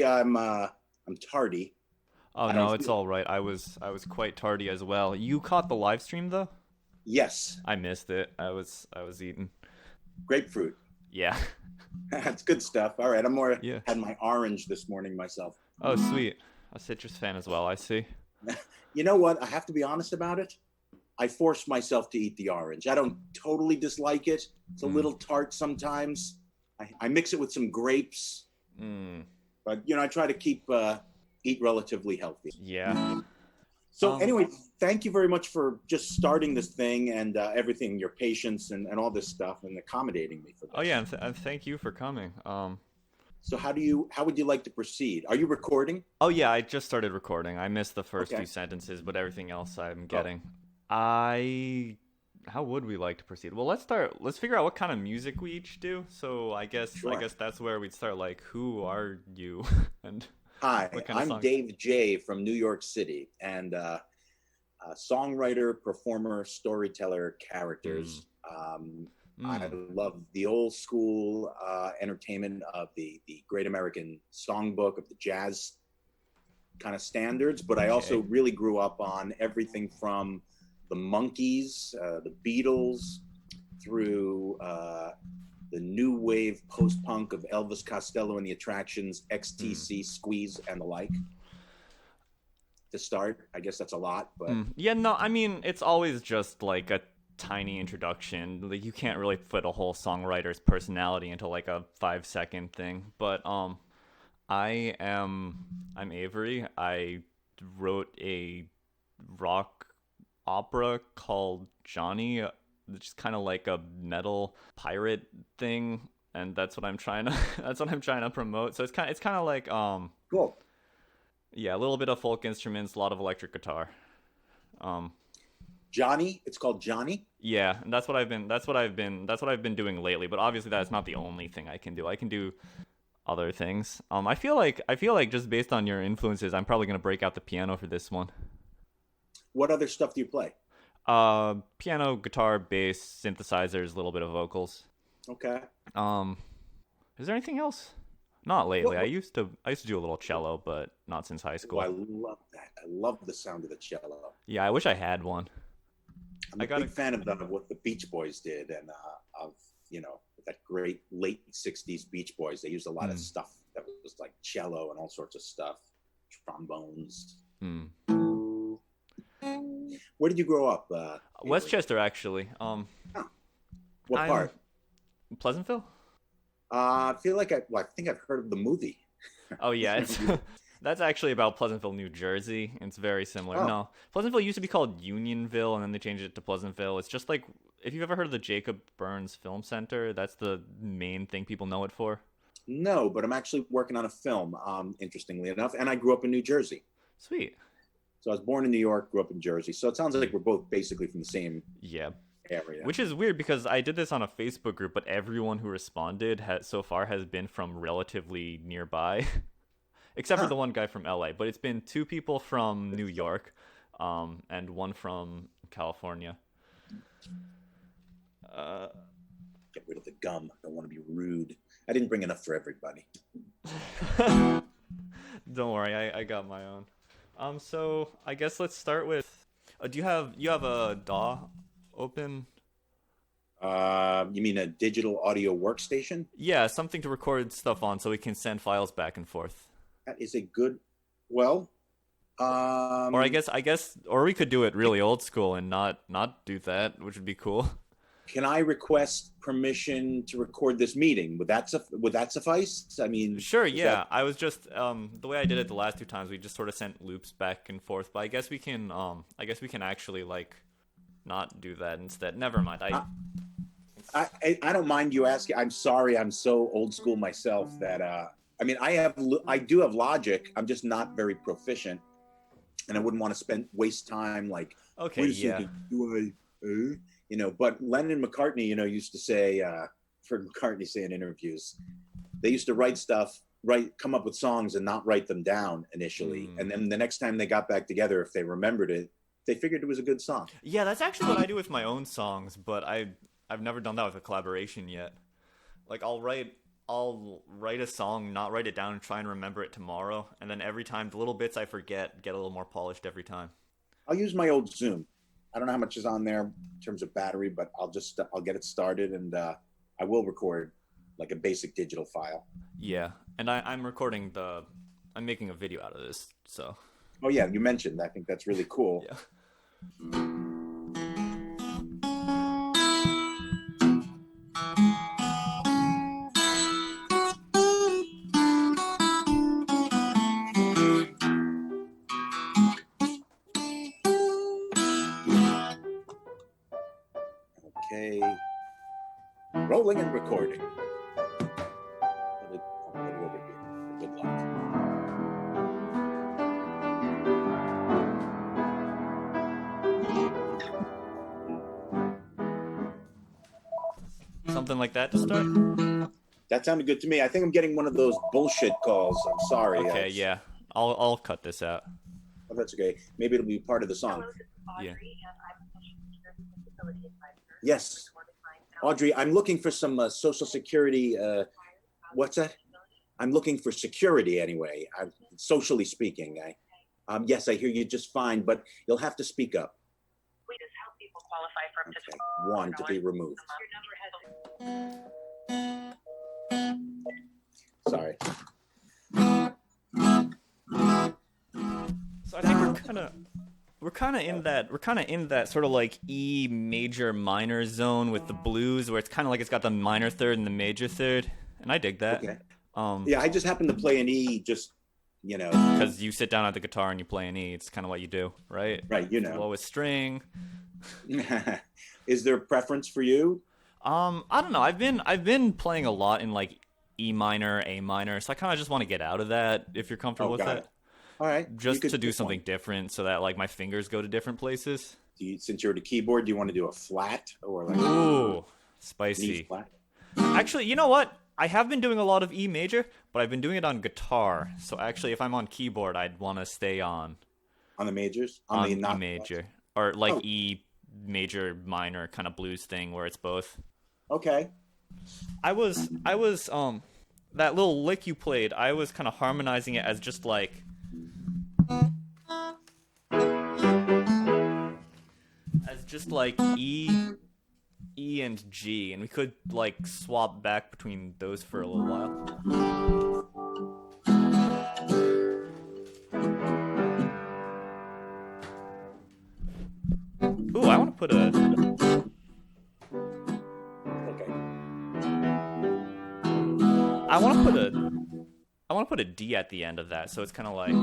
I'm tardy. Oh I don't no, it's feel all right. I was quite tardy as well. You caught the live stream though? yes, I missed it. I was eating. grapefruit. Yeah. That's good stuff. All right, I'm more Yeah. had my orange this morning myself. Oh sweet. A citrus fan as well, I see. You know what? I have to be honest about it. I force myself to eat the orange. I don't totally dislike it. It's a Mm. little tart sometimes. I mix it with some grapes, Mm. but I try to keep eat relatively healthy. Yeah. So Um anyway, thank you very much for just starting this thing and everything, your patience and all this stuff, and accommodating me for oh yeah, this. and thank you for coming. So how would you like to proceed? Are you recording? Oh yeah, I just started recording. I missed the first few Okay. sentences, but everything else I'm Oh, getting. I how would we like to proceed? Well, let's figure out what kind of music we each do. So I sure. guess that's where we'd start, like who are you and Hi, what kind of I'm songs? Dave J from New York City, and songwriter, performer, storyteller, Mm. characters. I Mm. love the old school entertainment of the Great American Songbook of the jazz kind of standards, but I also Okay. really grew up on everything from the Monkees, the Beatles, through the new wave post punk of Elvis Costello and the Attractions, Mm. XTC, Squeeze, and the like. To start, I guess that's a lot, but Mm. Yeah, no, I mean, it's always just like a tiny introduction. Like you can't really fit a whole songwriter's personality into like a 5 second thing. But I am I'm Avery. I wrote a rock opera called Johnny, which is kind of like a metal pirate thing, and that's what I'm trying to that's what I'm trying to promote. So it's kind of like cool. yeah, a little bit of folk instruments, a lot of electric guitar. Um Johnny, it's called Johnny. yeah, and that's what I've been doing lately, but obviously that's not the only thing I can do. I can do other things. I feel like just based on your influences, I'm probably going to break out the piano for this one. What other stuff do you play? Piano, guitar, bass, synthesizers, a little bit of vocals. Okay. Um, is there anything else? Not lately. What, I what, used to I used to do a little cello, but not since high oh, I school. love that. I love the sound of the cello. Yeah, I wish I had one. I'm I a got big to fan of what the Beach Boys did, and of that great late '60s Beach Boys. They used a lot of hmm, stuff that was like cello and all sorts of stuff, trombones. hmm. Where did you grow up, Avery? Westchester actually. Huh. What I'm part? Pleasantville? I feel like I think I've heard of the movie. Oh yeah, it's that's actually about Pleasantville, New Jersey. It's very similar. Oh No, Pleasantville used to be called Unionville, and then they changed it to Pleasantville. It's just like if you've ever heard of the Jacob Burns Film Center, that's the main thing people know it for. no, but I'm actually working on a film. Interestingly enough, and I grew up in New Jersey. Sweet. So I was born in New York, grew up in Jersey. So it sounds like we're both basically from the same Yeah. area. Which is weird because I did this on a Facebook group, but everyone who responded so far has been from relatively nearby, except for Huh. the one guy from LA. But it's been two people from New York, and one from California. Uh, Get rid of the gum. I don't want to be rude. I didn't bring enough for everybody. Don't worry, I got my own. So I guess let's start with. Do you have a DAW open? You mean a digital audio workstation? Yeah, something to record stuff on so we can send files back and forth. That is a good. Well, Or I um, guess I guess or we could do it really old school and not do that, which would be cool. can I request permission to record this meeting? Would that suffice? I mean, Sure, is that yeah. I was just the way I did it the last two times, we just sort of sent loops back and forth, but I guess we can actually like not do that instead. Never mind. I I don't mind you asking. I'm sorry, I'm so old school myself that I mean I do have Logic. I'm just not very proficient, and I wouldn't want to spend waste time like, Okay, wait a yeah. second, do I? But Lennon and McCartney, used to say, for McCartney say in interviews, they used to come up with songs and not write them down initially, Hmm. and then the next time they got back together, if they remembered it, they figured it was a good song. Yeah, that's actually what I do with my own songs, but I've never done that with a collaboration yet. Like I'll write I'll write a song, not write it down, and try and remember it tomorrow. And then every time, the little bits I forget get a little more polished every time. I'll use my old Zoom. I don't know how much is on there in terms of battery, but I'll get it started, and I will record like a basic digital file. Yeah, and I'm recording I'm making a video out of this, so. Oh yeah, you mentioned. I think that's really cool. Yeah. Okay. Rolling and recording. Put it over here. Good luck. Something like that to start? That sounded good to me. I think I'm getting one of those bullshit calls. I'm sorry. Okay, yeah. I'll cut this out. Oh, that's okay. Maybe it'll be part of the song. Yeah. Yes. Audrey, I'm looking for some Social Security. What's that? I'm looking for security anyway. Socially speaking. Yes, I hear you just fine, but you'll have to speak up. Okay. One to be removed. Sorry. So I think we're kind of in that sort of like E major minor zone with the blues, where it's kind of like it's got the minor third and the major third, and I dig that. Okay. Yeah, I just happen to play an E, just because you sit down at the guitar and you play an E. It's kind of what you do, right? Right, lowest string. Is there a preference for you? I don't know. I've been playing a lot in like E minor, A minor, so I kind of just want to get out of that. If you're comfortable with got it. All right. Just to do something different, so that like my fingers go to different places. Since you're the keyboard, do you want to do a flat or like ooh, an spicy? E flat? Actually, you know what? I have been doing a lot of E major, but I've been doing it on guitar. So actually, if I'm on keyboard, I'd want to stay on the majors, on the E major, or like E major minor kind of blues thing where it's both. Okay. I was that little lick you played, I was kind of harmonizing it as just like E and G, and we could like swap back between those for a little while. Ooh, I want to put a I want to put a D at the end of that, so it's kind of like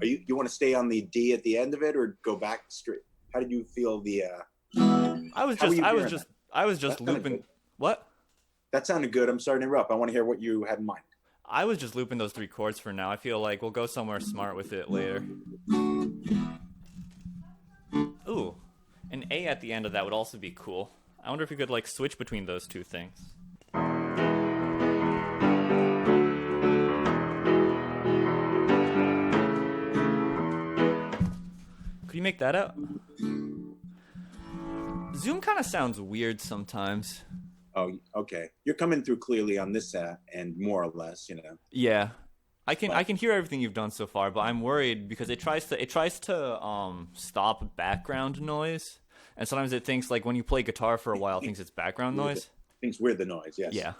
You want to stay on the D at the end of it, or go back straight? How did you feel the? I was just looping. Good. What? That sounded good. I'm sorry to interrupt. I want to hear what you had in mind. I was just looping those three chords for now. I feel like we'll go somewhere smart with it later. Ooh, an A at the end of that would also be cool. I wonder if we could like switch between those two things. Could you make that out? Zoom kind of sounds weird sometimes. Oh, okay. You're coming through clearly on this end, more or less, Yeah, I can hear everything you've done so far, but I'm worried because it tries to stop background noise, and sometimes it thinks like when you play guitar for a while, it thinks it's background noise. Thinks we're the noise. Yes. Yeah.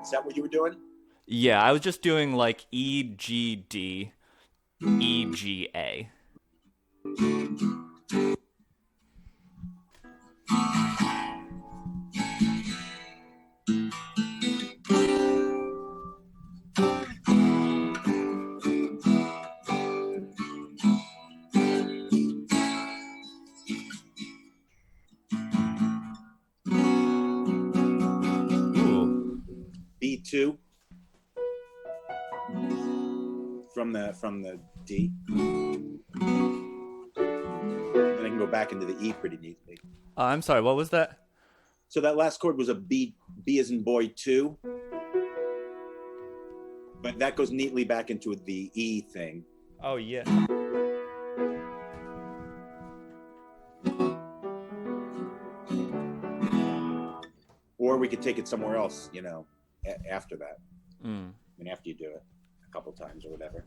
Is that what you were doing? Yeah, I was just doing like E G D, E G A. B2 from the D. Then I can go back into the E pretty neatly. I'm sorry, what was that? So that last chord was a B, B as in boy 2, but that goes neatly back into the E thing. Oh, yeah. Or we could take it somewhere else, after that. Mm. I mean, after you do it a couple times or whatever.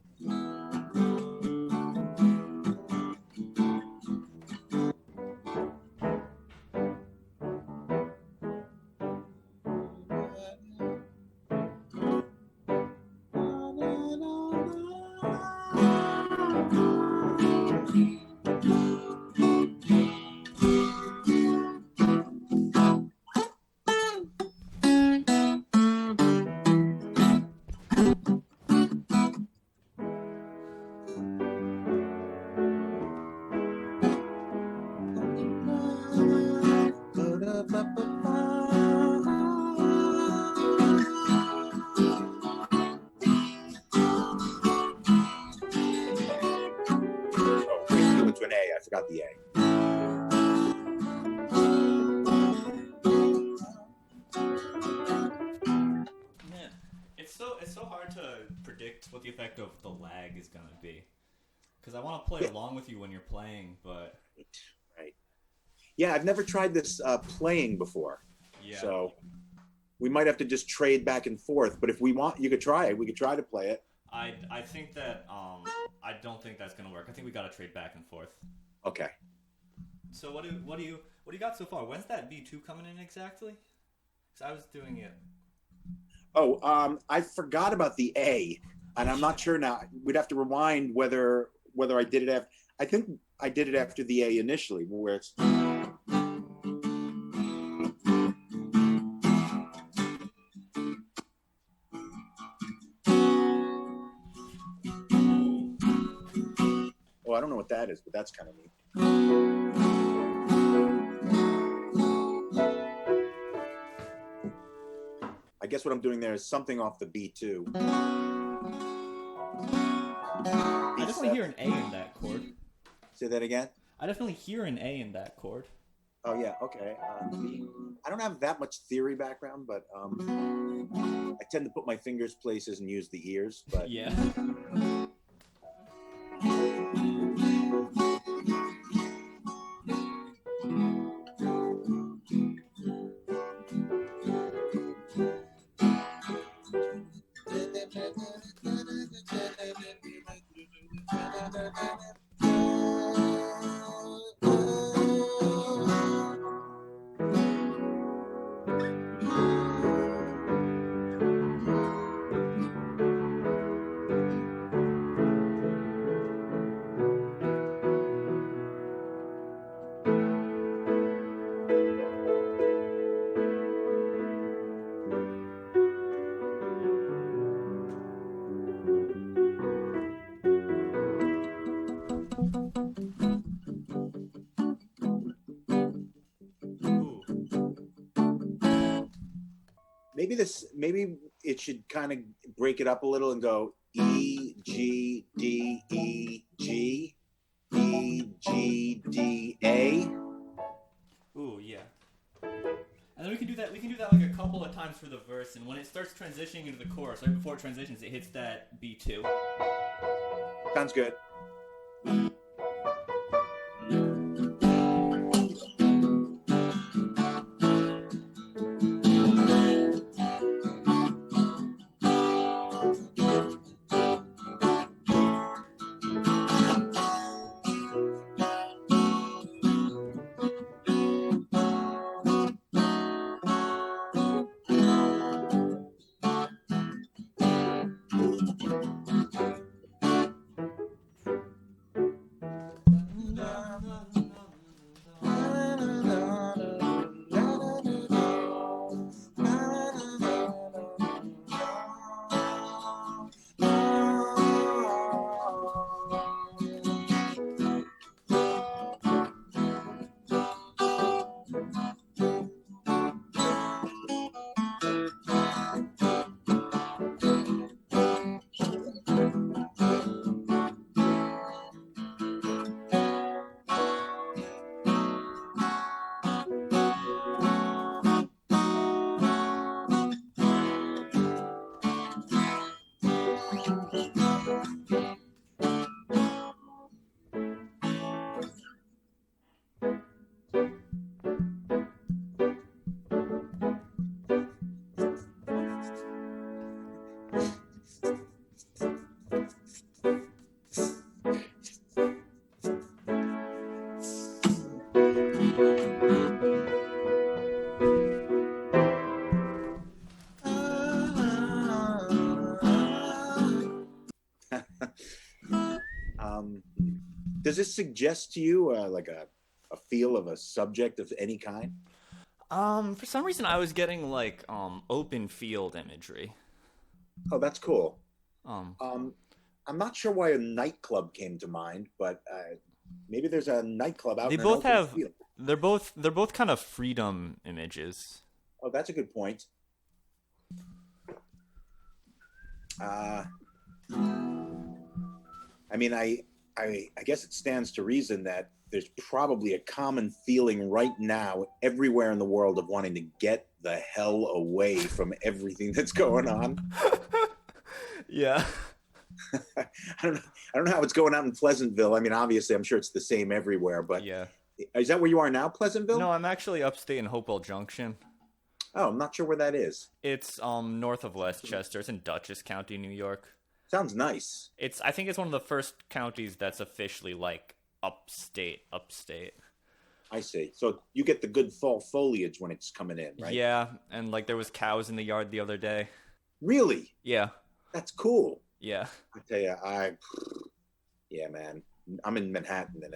Went to an A. I forgot the A. Man, it's so hard to predict what the effect of the lag is gonna be, because I want to play along with you when you're playing, but Right. Yeah, I've never tried this playing before. yeah. So we might have to just trade back and forth. But if we want, you could try it. We could try to play it. I think that I don't think that's gonna work. I think we gotta trade back and forth. Okay. So what do you got so far? When's that B2 coming in exactly? Because I was doing it. Oh, I forgot about the A, and I'm not sure now. We'd have to rewind whether I did it after. I think I did it after the A initially, where it's. Oh, I don't know what that is, but that's kind of neat. I guess what I'm doing there is something off the B2. I definitely hear an A in that chord. Say that again? I definitely hear an A in that chord. Oh, yeah, okay. I don't have that much theory background, but I tend to put my fingers places and use the ears. But Yeah. Ooh. maybe it should kind of break it up a little and go E G D E G E G D A. Ooh, yeah. And then we can do that. We can do that like a couple of times for the verse, and when it starts transitioning into the chorus, right before it transitions, it hits that B2. Sounds good. this suggest to you like a feel of a subject of any kind? For some reason I was getting like open field imagery. Oh, that's cool. Um, Um, I'm not sure why a nightclub came to mind, but maybe there's a nightclub out they in an both open have field. they're both kind of freedom images. Oh, that's a good point. Uh, I mean, I guess it stands to reason that there's probably a common feeling right now everywhere in the world of wanting to get the hell away from everything that's going on. Yeah. I don't know. I don't know how it's going out in Pleasantville. I mean, obviously, I'm sure it's the same everywhere. But Yeah. is that where you are now, Pleasantville? No, I'm actually upstate in Hopewell Junction. Oh, I'm not sure where that is. It's north of Westchester. It's in Dutchess County, New York. Sounds nice. I think it's one of the first counties that's officially like upstate. I see. So you get the good fall foliage when it's coming in, right? Yeah, and like there was cows in the yard the other day. Really? Yeah. That's cool. Yeah. I tell you, yeah, man. I'm in Manhattan, and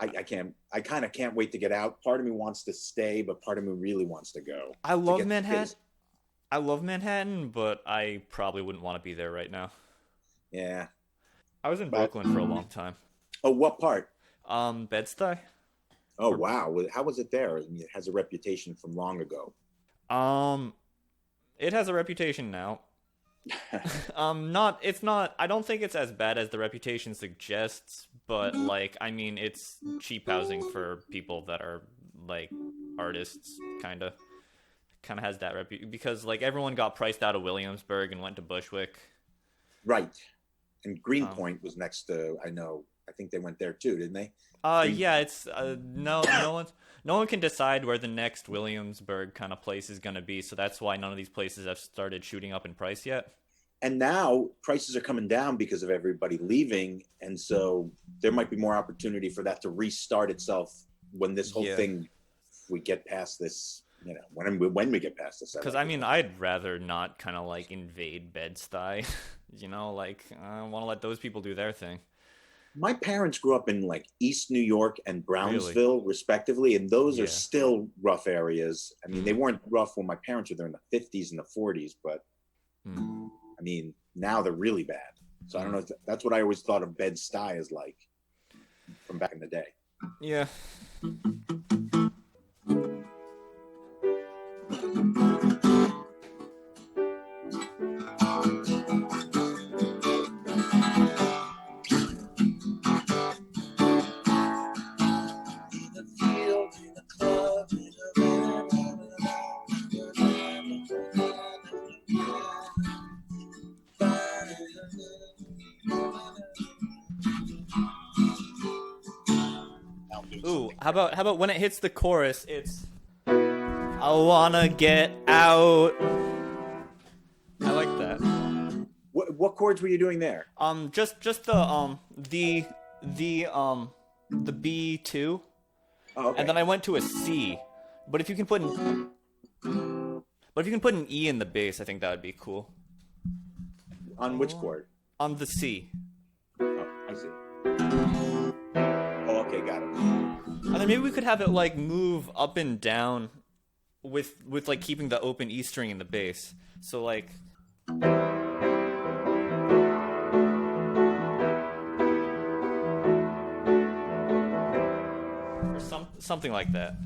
I can't. I kind of can't wait to get out. Part of me wants to stay, but part of me really wants to go. I to love get Manhattan. space. I love Manhattan, but I probably wouldn't want to be there right now. Yeah. I was in But- Brooklyn for a long time. Oh, what part? Bed-Stuy. Oh, wow. How was it there? I mean, it has a reputation from long ago. It has a reputation now. It's not, I don't think it's as bad as the reputation suggests, but like, I mean, it's cheap housing for people that are like artists, kind of has that because like everyone got priced out of Williamsburg and went to Bushwick. Right. And Greenpoint was next to, I think they went there too, didn't they? Yeah, it's no one can decide where the next Williamsburg kind of place is going to be, so that's why none of these places have started shooting up in price yet. And now prices are coming down because of everybody leaving. And so there might be more opportunity for that to restart itself when this whole thing, we get past this, when we get past this. Because I mean, I'd rather not kind of like invade Bed-Stuy, like I want to let those people do their thing. My parents grew up in like East New York and Brownsville, respectively, and those are still rough areas. I mean, they weren't rough when my parents were there in the 50s and the 40s, but I mean, now they're really bad. So I don't know. That's what I always thought of Bed-Stuy as like from back in the day. Yeah. Ooh, how about when it hits the chorus, it's I wanna get out. I like that. What chords were you doing there? Just the B2, Oh, okay. and then I went to a C. But if you can put an E in the bass, I think that would be cool. On which chord? On the C. Oh, I see. Oh, okay, got it. And then maybe we could have it like move up and down with like keeping the open E string in the bass. So like or something like that.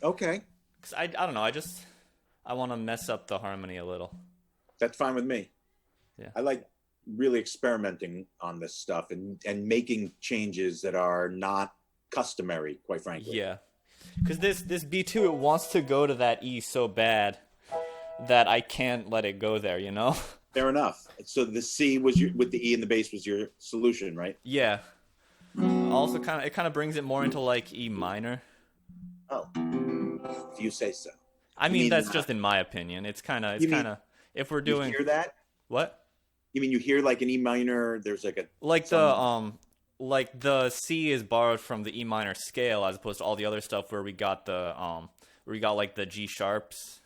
Okay, 'Cause I don't know, I want to mess up the harmony a little. that's fine with me. Yeah. I like really experimenting on this stuff and making changes that are not customary, quite frankly. Yeah. Cuz this B2 it wants to go to that E so bad that I can't let it go there, Fair enough. So the C was with the E in the bass was your solution, right? Yeah. Also kind of brings it more into like E minor. Oh, if you say so. I You mean, mean that's just in my opinion. It's kind of if we're You doing hear that? what? You mean you hear like an E minor? There's like a Like the C is borrowed from the E minor scale as opposed to all the other stuff where we got like the G sharps.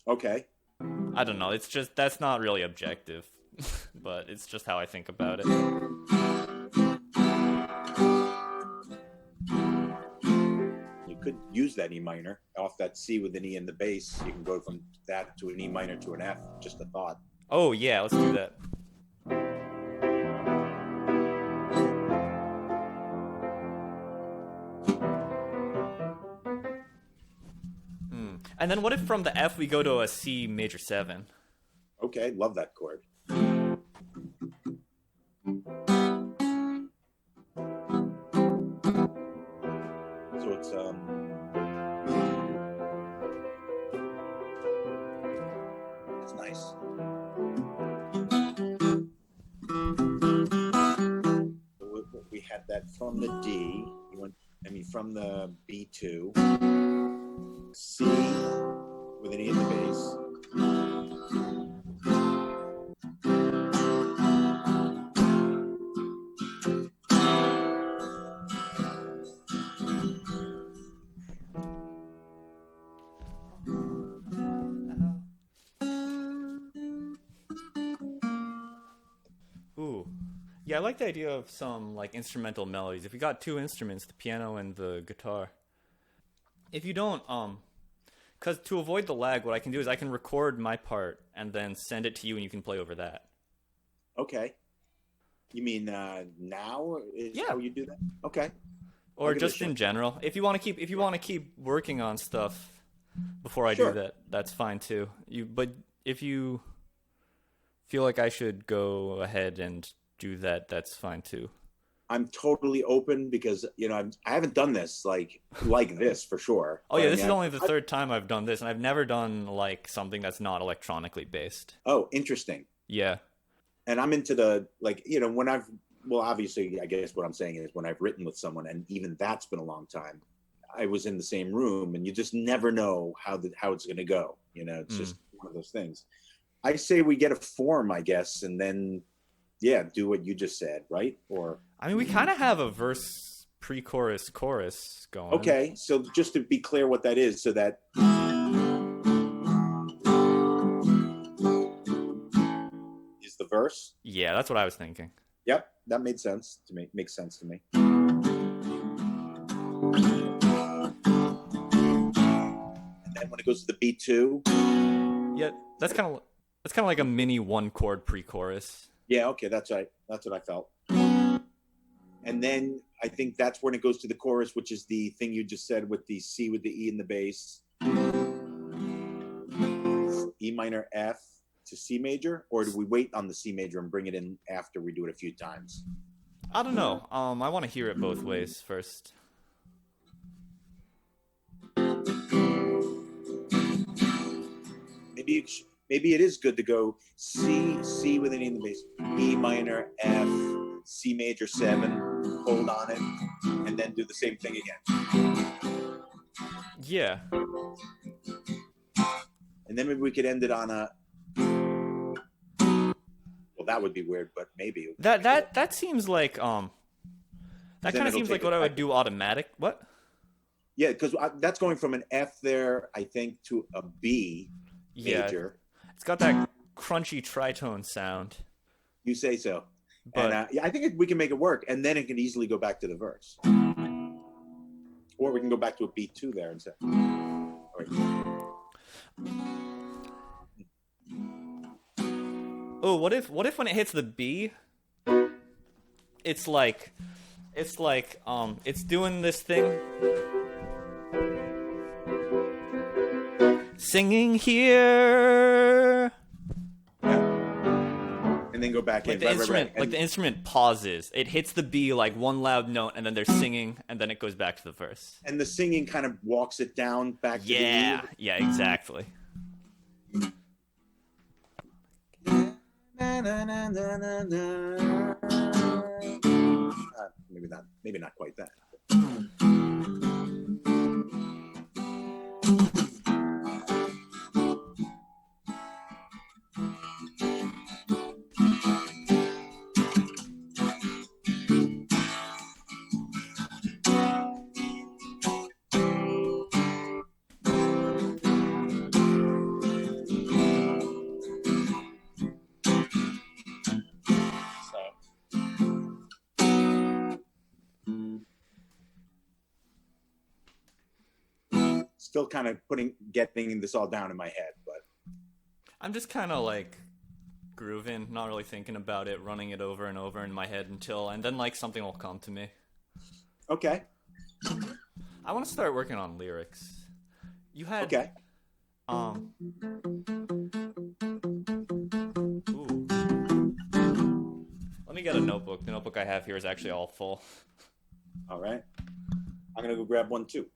okay. I don't know. It's just that's not really objective, but it's just how I think about it. could use that E minor off that C with an E in the bass. You can go from that to an E minor to an F. Just a thought. Oh yeah, let's do that. And then what if from the F we go to a C major 7? Okay, love that chord. So it's it's nice. We had that from the D. From the B2, C with an E in the bass. Ooh. Yeah, I like the idea of some like instrumental melodies. If we got two instruments, the piano and the guitar. If you don't, because to avoid the lag, what I can do is I can record my part and then send it to you, and you can play over that. Okay. You mean now is Yeah. how you do that? Okay. Or I'll give it a just in shot. general. If you want to keep working on stuff before I Sure. do that, that's fine too. But if you feel like I should go ahead and do that, that's fine too. I'm totally open because I haven't done this like this for sure. Oh But, yeah, I this mean, is only the third time I've done this, and I've never done like something that's not electronically based. Oh, interesting. Yeah. And I'm into obviously, I guess what I'm saying is when I've written with someone, and even that's been a long time, I was in the same room, and you just never know how it's going to go. It's just one of those things. I say we get a form, I guess, and then, yeah, do what you just said, right? Or I mean, we kind of have a verse, pre-chorus, chorus going. okay, so just to be clear what that is, so that is the verse. Yeah, that's what I was thinking. Yep, that made sense to me. Makes sense to me. And then when it goes to the B2. Yeah, that's kind of like a mini one chord pre-chorus. Yeah, okay, that's right. That's what I felt. And then I think that's when it goes to the chorus, which is the thing you just said with the C with the E in the bass. E minor F to C major, or do we wait on the C major and bring it in after we do it a few times? I don't know. I want to hear it both ways first. Maybe it is good to go C with an E in the bass, E minor F, C major 7, hold on it, and then do the same thing again. Yeah. And then maybe we could end it on a. Well, that would be weird, but maybe That seems like that Then kind of it'll seems take like it what I would back. do automatic. What? Yeah, because that's going from an F there, I think, to a B Yeah. major. It's got that crunchy tritone sound. You say so. But And yeah, I think we can make it work, and then it can easily go back to the verse, or we can go back to a B2 there and say. All right. oh, what if when it hits the B, it's like it's doing this thing. Singing here. And then go back Like in. the Right, instrument, right. like the instrument pauses. It hits the B like one loud note, and then they're singing, and then it goes back to the verse. And the singing kind of walks it down back to Yeah, the E. yeah, exactly. Maybe not quite that. still kind of getting this all down in my head, but I'm just kind of like grooving, not really thinking about it, running it over and over in my head and then like something will come to me. okay. I want to start working on lyrics. You had Okay. um ooh. Let me get a notebook. The notebook I have here is actually all full. All right. I'm going to go grab one too.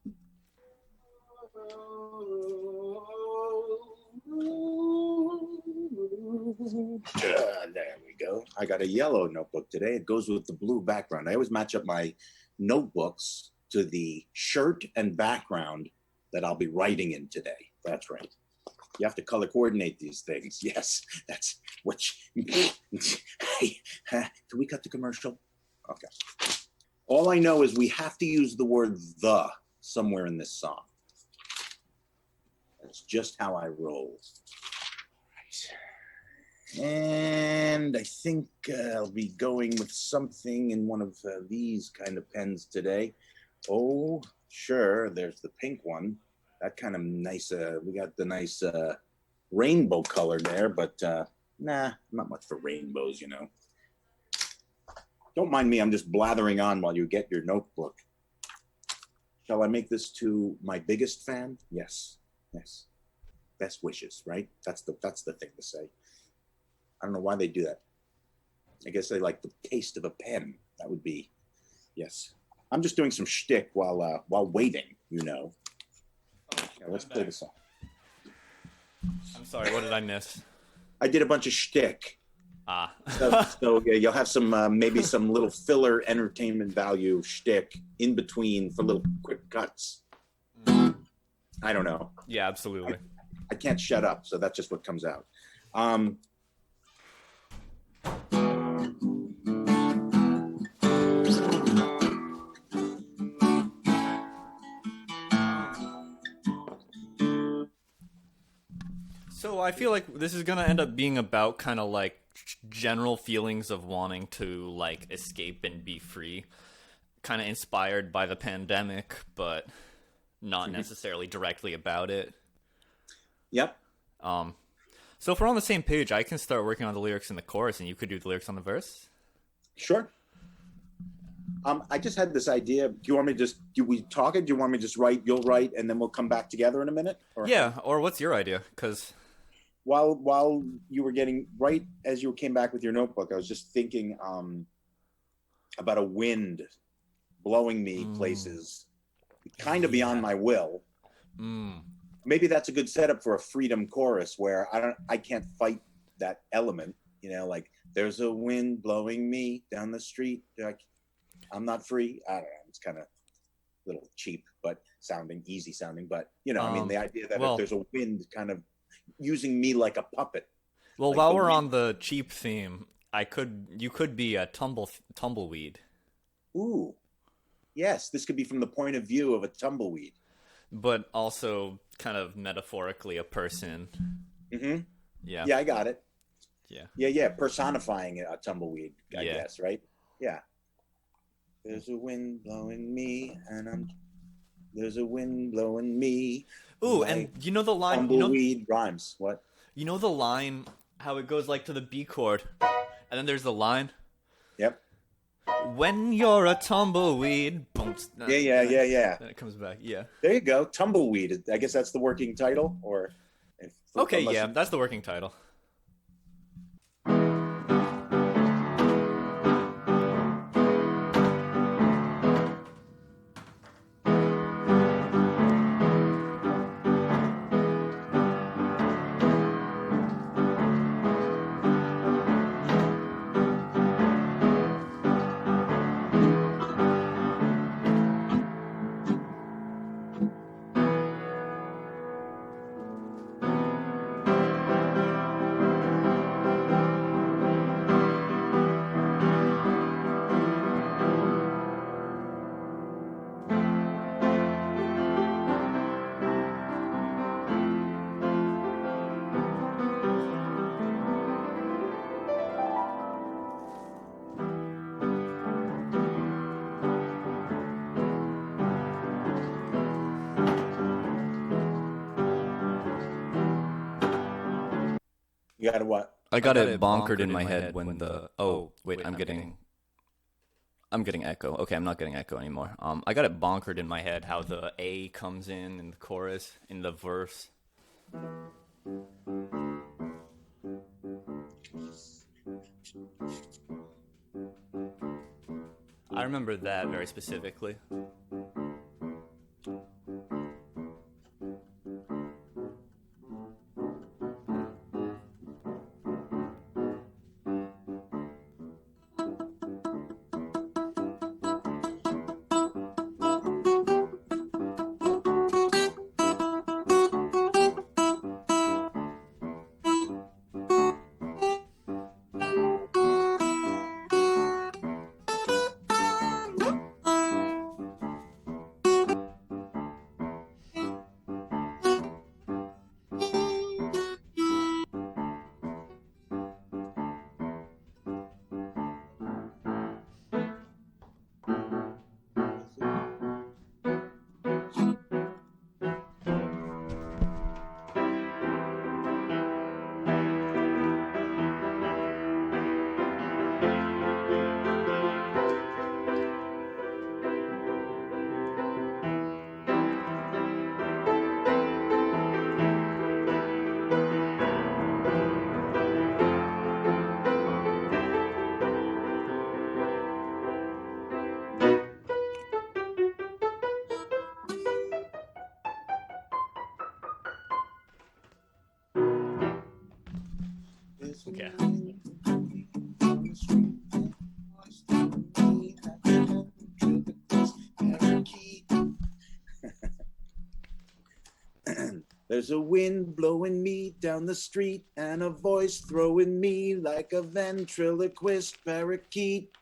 There we go. I got a yellow notebook today. It goes with the blue background. I always match up my notebooks to the shirt and background that I'll be writing in today. That's right. You have to color coordinate these things. Yes, that's which. Hey, can we cut the commercial? Okay. All I know is we have to use the word "the" somewhere in this song. That's just how I roll. Right. And I think I'll be going with something in one of these kind of pens today. Oh, sure. There's the pink one. That kind of nice. We got the nice rainbow color there, but nah, not much for rainbows, you know. Don't mind me. I'm just blathering on while you get your notebook. Shall I make this to my biggest fan? Yes. Yes. Best wishes, right? That's the thing to say. I don't know why they do that. I guess they like the taste of a pen. That would be, yes. I'm just doing some shtick while waiting, you know. Yeah, let's play the song. I'm sorry, what did I miss? I did a bunch of shtick. Ah. So yeah, you'll have some maybe some little filler entertainment value shtick in between for little quick cuts. I don't know. Yeah, absolutely. I can't shut up, so that's just what comes out. So I feel like this is gonna end up being about kind of like general feelings of wanting to like escape and be free, kind of inspired by the pandemic, but not necessarily directly about it. Yep. So if we're on the same page, I can start working on the lyrics in the chorus, and you could do the lyrics on the verse. Sure. I just had this idea. Do you want me to do we talk it? Do you want me to just write? You'll write, and then we'll come back together in a minute? Or? Yeah, or what's your idea? Because while you were getting right as you came back with your notebook, I was just thinking about a wind blowing me places kind of beyond my will. Maybe that's a good setup for a freedom chorus where I can't fight that element, you know, like there's a wind blowing me down the street. I'm not free. I don't know. It's kind of a little cheap, but easy sounding. But, you know, I mean, the idea that if there's a wind kind of using me like a puppet. Well, like while we're on the cheap theme, you could be a tumbleweed. Ooh. Yes, this could be from the point of view of a tumbleweed. But also kind of metaphorically a person. Mm-hmm. Yeah. Yeah, I got it. Yeah. Yeah. Personifying a tumbleweed, I guess, right? Yeah. There's a wind blowing me, and there's a wind blowing me. Ooh, and you know the line. Tumbleweed rhymes. What? You know the line, how it goes like to the B chord, and then there's the line. Yep. When you're a tumbleweed, boom. Yeah. Then it comes back. Yeah. There you go. Tumbleweed. I guess that's the working title, or. Okay, yeah, that's the working title. You got to what? I got it bonkered in my head when the oh wait, I'm getting echo. Okay, I'm not getting echo anymore. I got it bonkered in my head how the A comes in the chorus in the verse. I remember that very specifically. Okay. There's a wind blowing me down the street and a voice throwing me like a ventriloquist parakeet.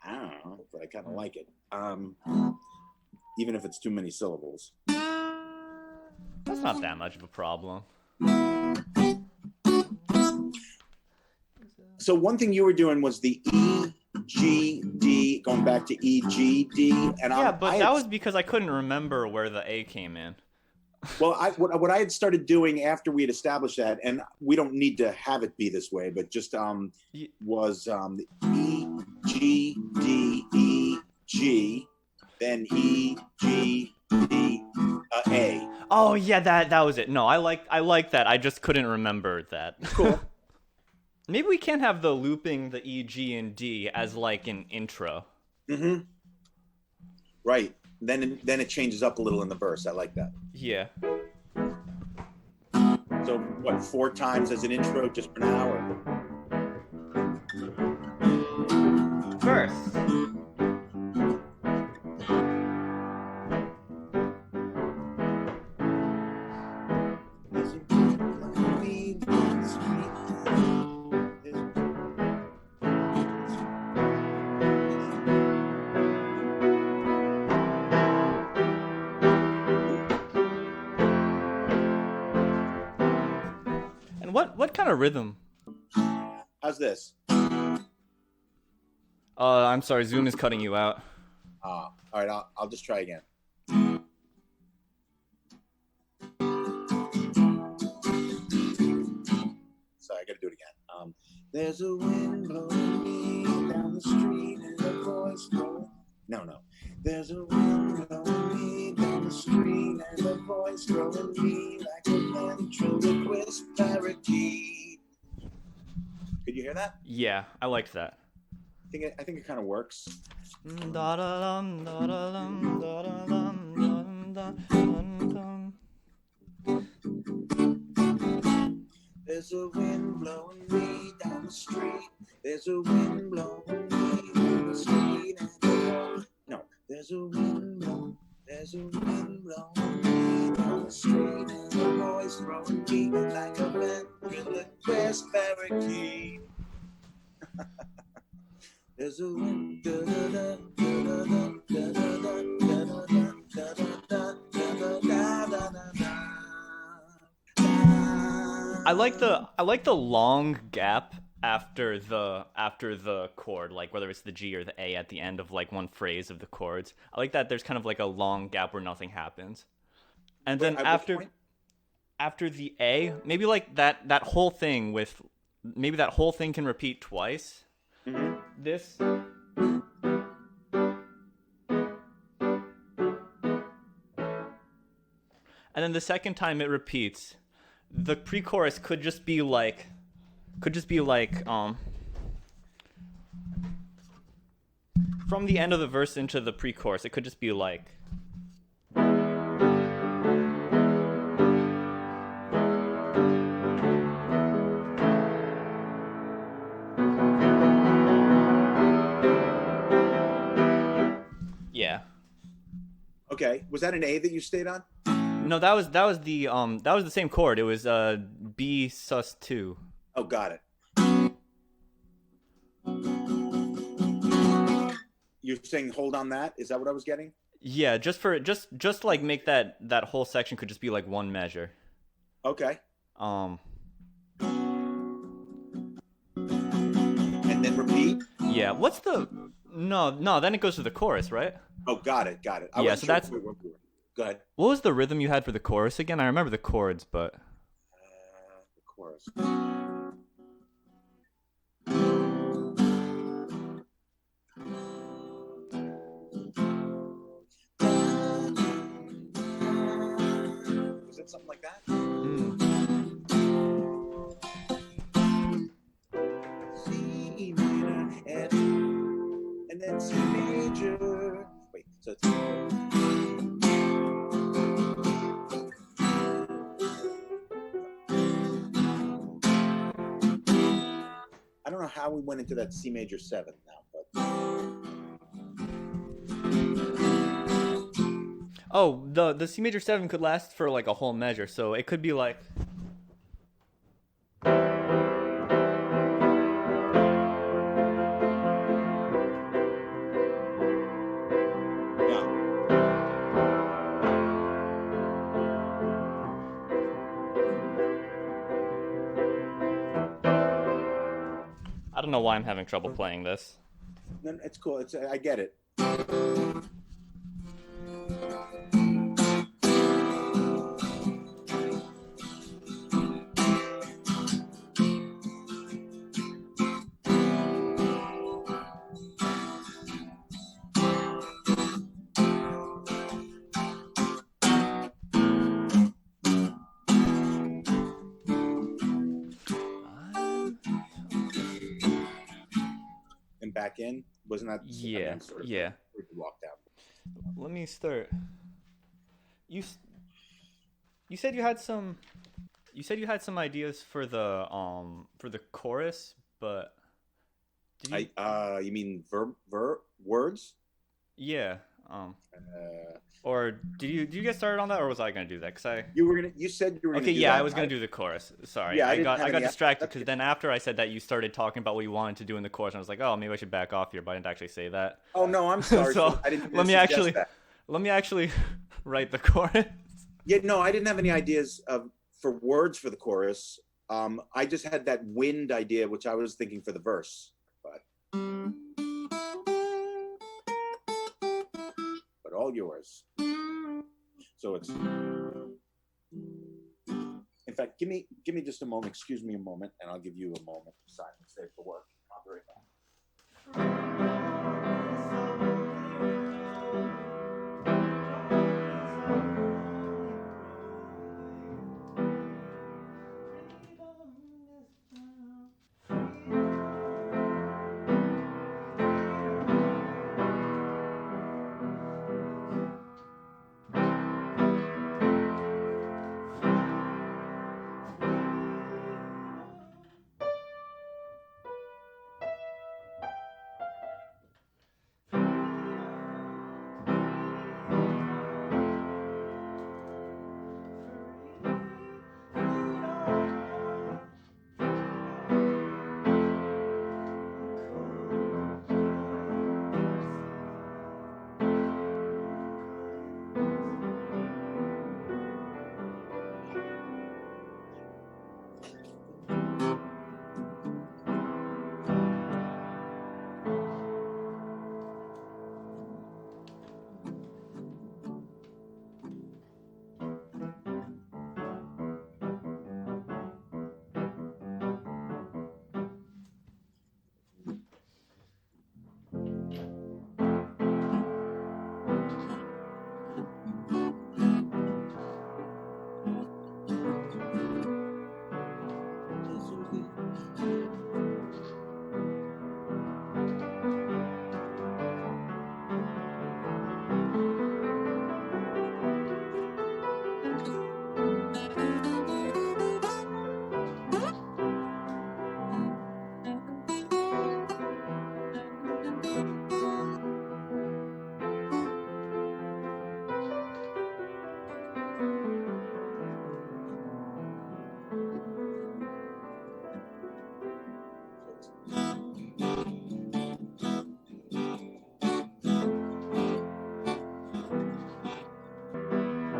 I don't know, but I kind of like it. Even if it's too many syllables. That's not that much of a problem. So one thing you were doing was the E, G, D, going back to E, G, D, and yeah, but that was because I couldn't remember where the A came in. Well, what I had started doing after we had established that, and we don't need to have it be this way, but just was E, G, D, E, G, then E, G, D, A. Oh yeah, that was it. No, I like that. I just couldn't remember that. Cool. Maybe we can have the looping the E, G, and D as like an intro. Mm-hmm. Right. Then it changes up a little in the verse. I like that. Yeah. So what? 4 times as an intro just for now, or? Verse. What kind of rhythm? How's this? I'm sorry, Zoom is cutting you out. All right, I'll just try again. Sorry, I gotta do it again. There's a wind blowing me down the street and a voice blowing. No. There's a wind blowing me down the street and a voice blowing me like a ventriloquist parakeet. Could you hear that? Yeah, I liked that. I think it kind of works. There's a wind blowing me down the street. There's a wind blowing me down the street. No, there's a wind blowing. There's a wind blowing me down the street, and a voice throwing me like a ventriloquist parakeet. There's a wind. I like the long gap after the chord, like whether it's the G or the A at the end of like one phrase of the chords. I like that there's kind of like a long gap where nothing happens. And then after after the A, maybe like that whole thing with maybe that whole thing can repeat twice. Hmm. This and then the second time it repeats, the pre-chorus could just be like from the end of the verse into the pre-chorus, it could just be like yeah. Okay. Was that an A that you stayed on? No, that was the same chord. It was B sus2. Oh, got it. You're saying hold on that? Is that what I was getting? Yeah, just like make that whole section could just be like one measure. Okay. Um And then repeat. yeah, what's the no, then it goes to the chorus, right? Oh, got it. Got it. I Yeah, wasn't so sure that's where we were. Go ahead. what was the rhythm you had for the chorus again? I remember the chords, but The chorus. Was it something like that? C minor and then C major. Wait, so it's. I don't know how we went into that C major 7 now, but oh, the C major 7 could last for like a whole measure, so it could be like yeah. I don't know why I'm having trouble playing this. No, it's cool. It's I get it. And back in, wasn't that? Yeah, Sort of yeah. walked out. Let me start. You s- you said you had some ideas for the chorus, but did you You mean words? yeah, Uh, or did you get started on that, or was I gonna do that? you said you were gonna Okay, do yeah, that. I was gonna do the chorus. Sorry, Yeah, I didn't have I got any. distracted because then after I said that, you started talking about what you wanted to do in the chorus, and I was like, oh, maybe I should back off here, but I didn't actually say that. Oh no, I'm sorry. So I didn't let me suggest actually that. let me actually write the chorus. Yeah, no, I didn't have any ideas for words for the chorus. I just had that wind idea, which I was thinking for the verse, but all yours. So it's. In fact, give me just a moment. Excuse me a moment, and I'll give you a moment of silence there for work. I'll be right back.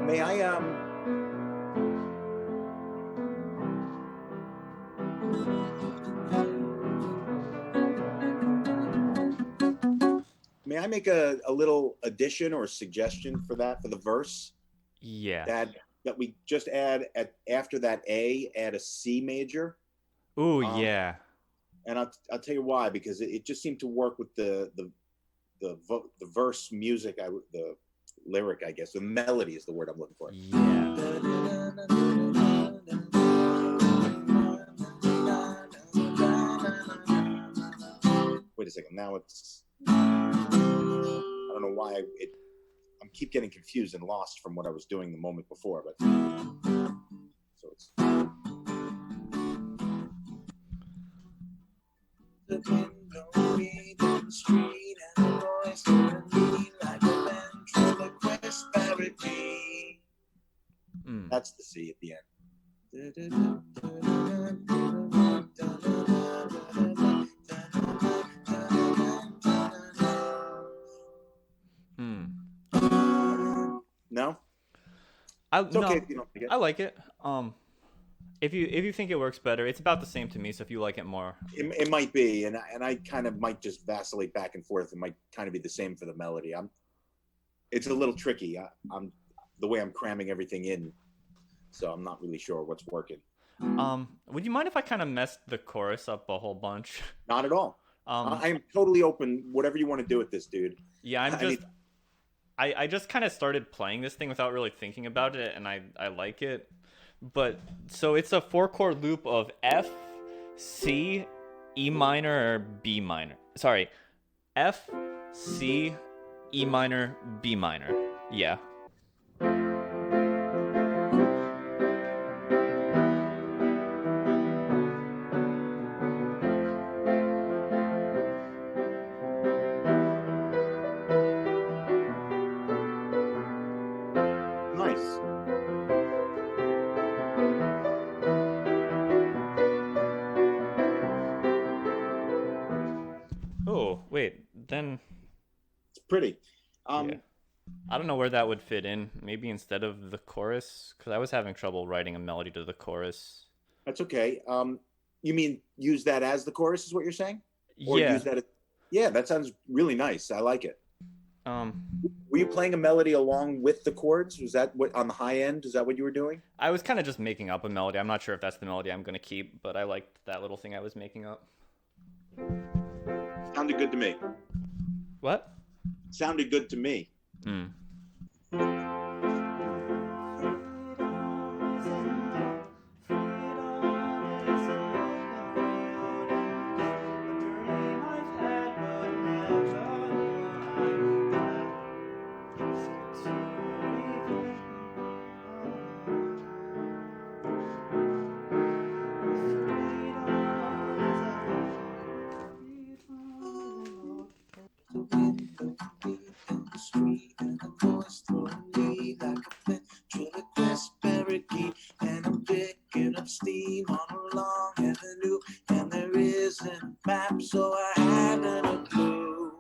May I make a little addition or suggestion for that for the verse Yeah. that we just add at after that A, add a C major. Ooh, Um, yeah. and I'll tell you why, because it just seemed to work with the verse music, the lyric, I guess, the melody is the word I'm looking for. Yeah. Wait a second. Now I don't know why I'm keep getting confused and lost from what I was doing the moment before, but so it's. The window in the street and the voice heard me like a ventriloquist parody. That's the C at the end. No? It's okay if you don't like it. I like it. If you think it works better, it's about the same to me. So if you like it more, It might be, and I kind of might just vacillate back and forth. It might kind of be the same for the melody. It's a little tricky. I'm the way I'm cramming everything in, so I'm not really sure what's working. Would you mind if I kind of messed the chorus up a whole bunch? Not at all. I am totally open. Whatever you want to do with this, dude. Yeah, I just kind of started playing this thing without really thinking about it, and I like it. But so it's a 4-chord loop of F, C, E minor, or B minor. Sorry, F, C, E minor, B minor. Yeah. Nice. Oh, wait. Then It's pretty. yeah. I don't know where that would fit in. Maybe instead of the chorus, because I was having trouble writing a melody to the chorus. That's okay. You mean use that as the chorus is what you're saying? Or Yeah. use that as, yeah, that sounds really nice. I like it. Um, Were you playing a melody along with the chords? Was that what on the high end? Is that what you were doing? I was kind of just making up a melody. I'm not sure if that's the melody I'm going to keep, but I liked that little thing I was making up. Sounded good to me. What? Sounded good to me. Steam on a long avenue, and there isn't a map, so I haven't a clue.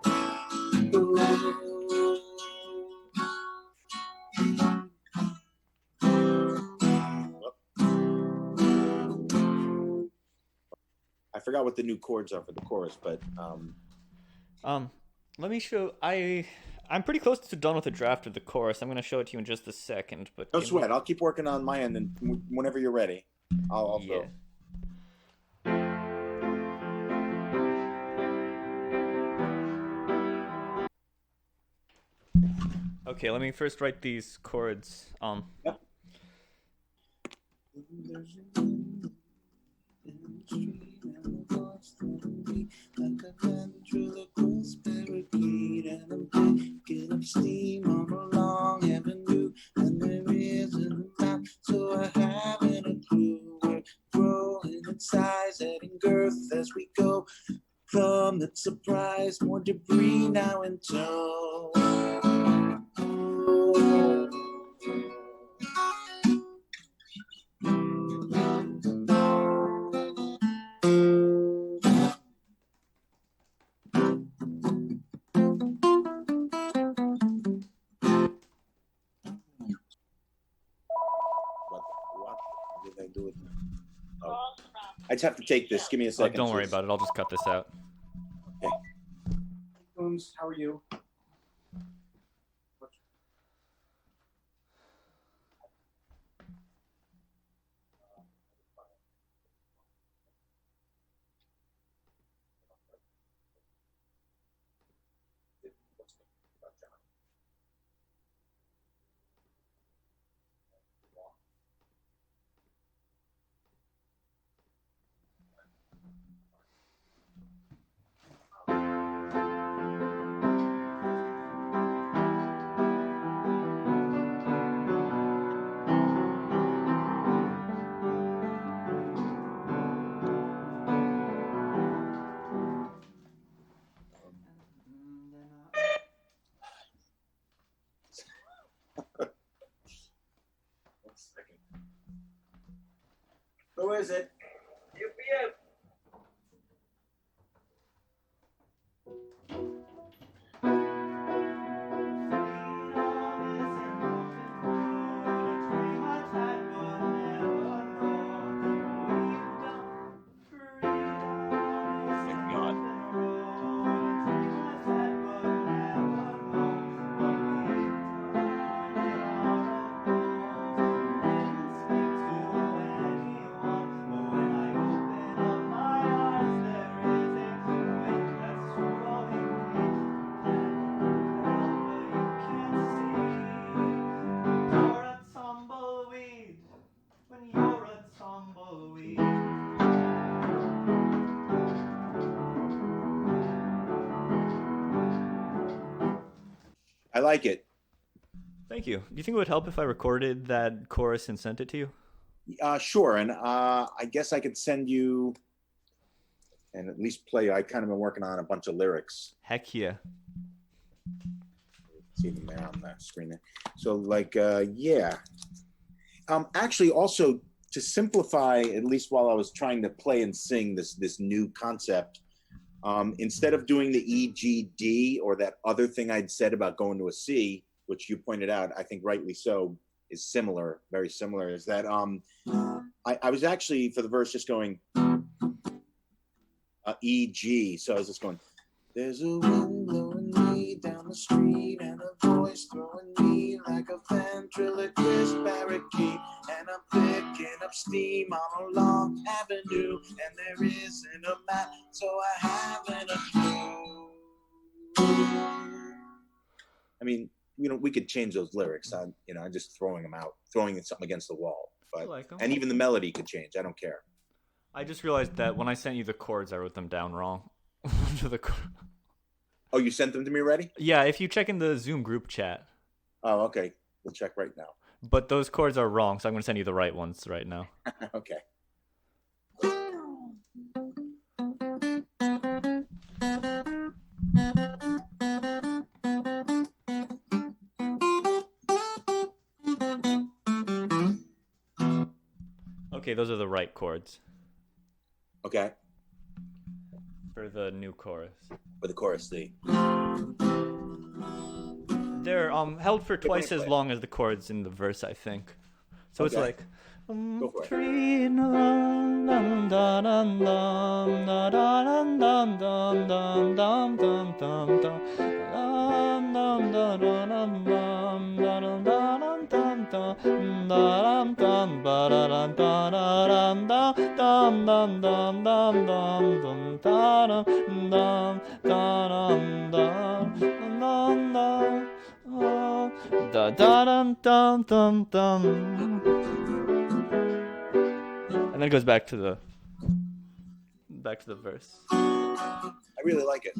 I forgot what the new chords are for the chorus, but let me show. I'm pretty close to done with the draft of the chorus. I'm going to show it to you in just a second. But no sweat. I'll keep working on my end, and whenever you're ready, I'll go. Okay, let me first write these chords. Yep. Steam on a long avenue, and there isn't a map, so I haven't a clue. We're growing in size, adding girth as we go. Plummet surprise, more debris now in tow. I just have to take this. Give me a Oh, second. don't worry about it. I'll just cut this out. Okay. Booms, how are you? Who is it? UPS. Thank God. I like it. Thank you. Do you think it would help if I recorded that chorus and sent it to you? Sure. And I guess I could send you and at least play. I kind of been working on a bunch of lyrics. Heck yeah. See them there on the screen there. So like, yeah. Actually, also to simplify, at least while I was trying to play and sing this new concept, instead of doing the E, G, D, or that other thing I'd said about going to a C, which you pointed out, I think rightly so, is similar, very similar, is that I was actually, for the verse, just going E, G. So I was just going, there's a wind blowing me down the street and a voice throwing me like a ventriloquist parakeet. And I'm picking up steam on a long avenue and there isn't a map, so I haven't a clue. I mean, we could change those lyrics. I'm just throwing them out, throwing something against the wall. But like 'em. And even the melody could change. I don't care. I just realized that when I sent you the chords, I wrote them down wrong. Oh, you sent them to me already? Yeah, if you check in the Zoom group chat. Oh, okay. We'll check right now. But those chords are wrong, so I'm going to send you the right ones right now. Okay. Okay, those are the right chords Okay. for the new chorus. For the chorus, the They're held for twice as long as the chords in the verse, I think. So it's Okay. like Go for it. Da da dum dum dum dum. And then it goes back to the verse. I really like it.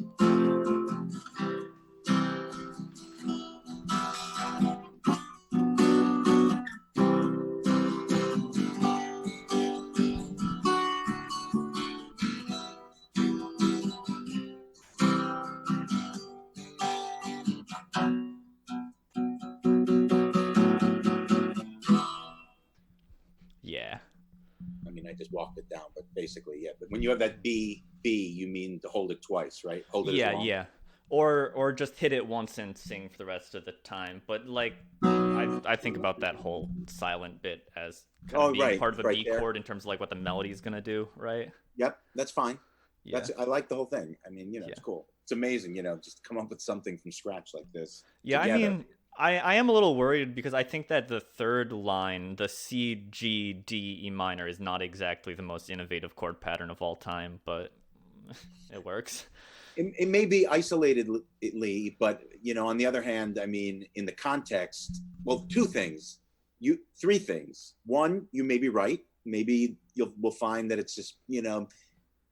Yeah. I mean, I just walked it down, but basically, yeah. But when you have that B, you mean to hold it twice, right? Hold it as Yeah, long. yeah. or just hit it once and sing for the rest of the time. But like, I think about that whole silent bit as kind of Oh, being right, part of a right B there. chord in terms of like what the melody is gonna do, right? Yep, that's fine. Yeah, I like the whole thing. I mean, yeah, it's cool. It's amazing, just come up with something from scratch like this yeah. I together. mean, I am a little worried because I think that the third line, the C G D E minor, is not exactly the most innovative chord pattern of all time, but it works. It may be isolatedly, but on the other hand, I mean, in the context, well, two things, three things. One, you may be right. Maybe we'll find that it's just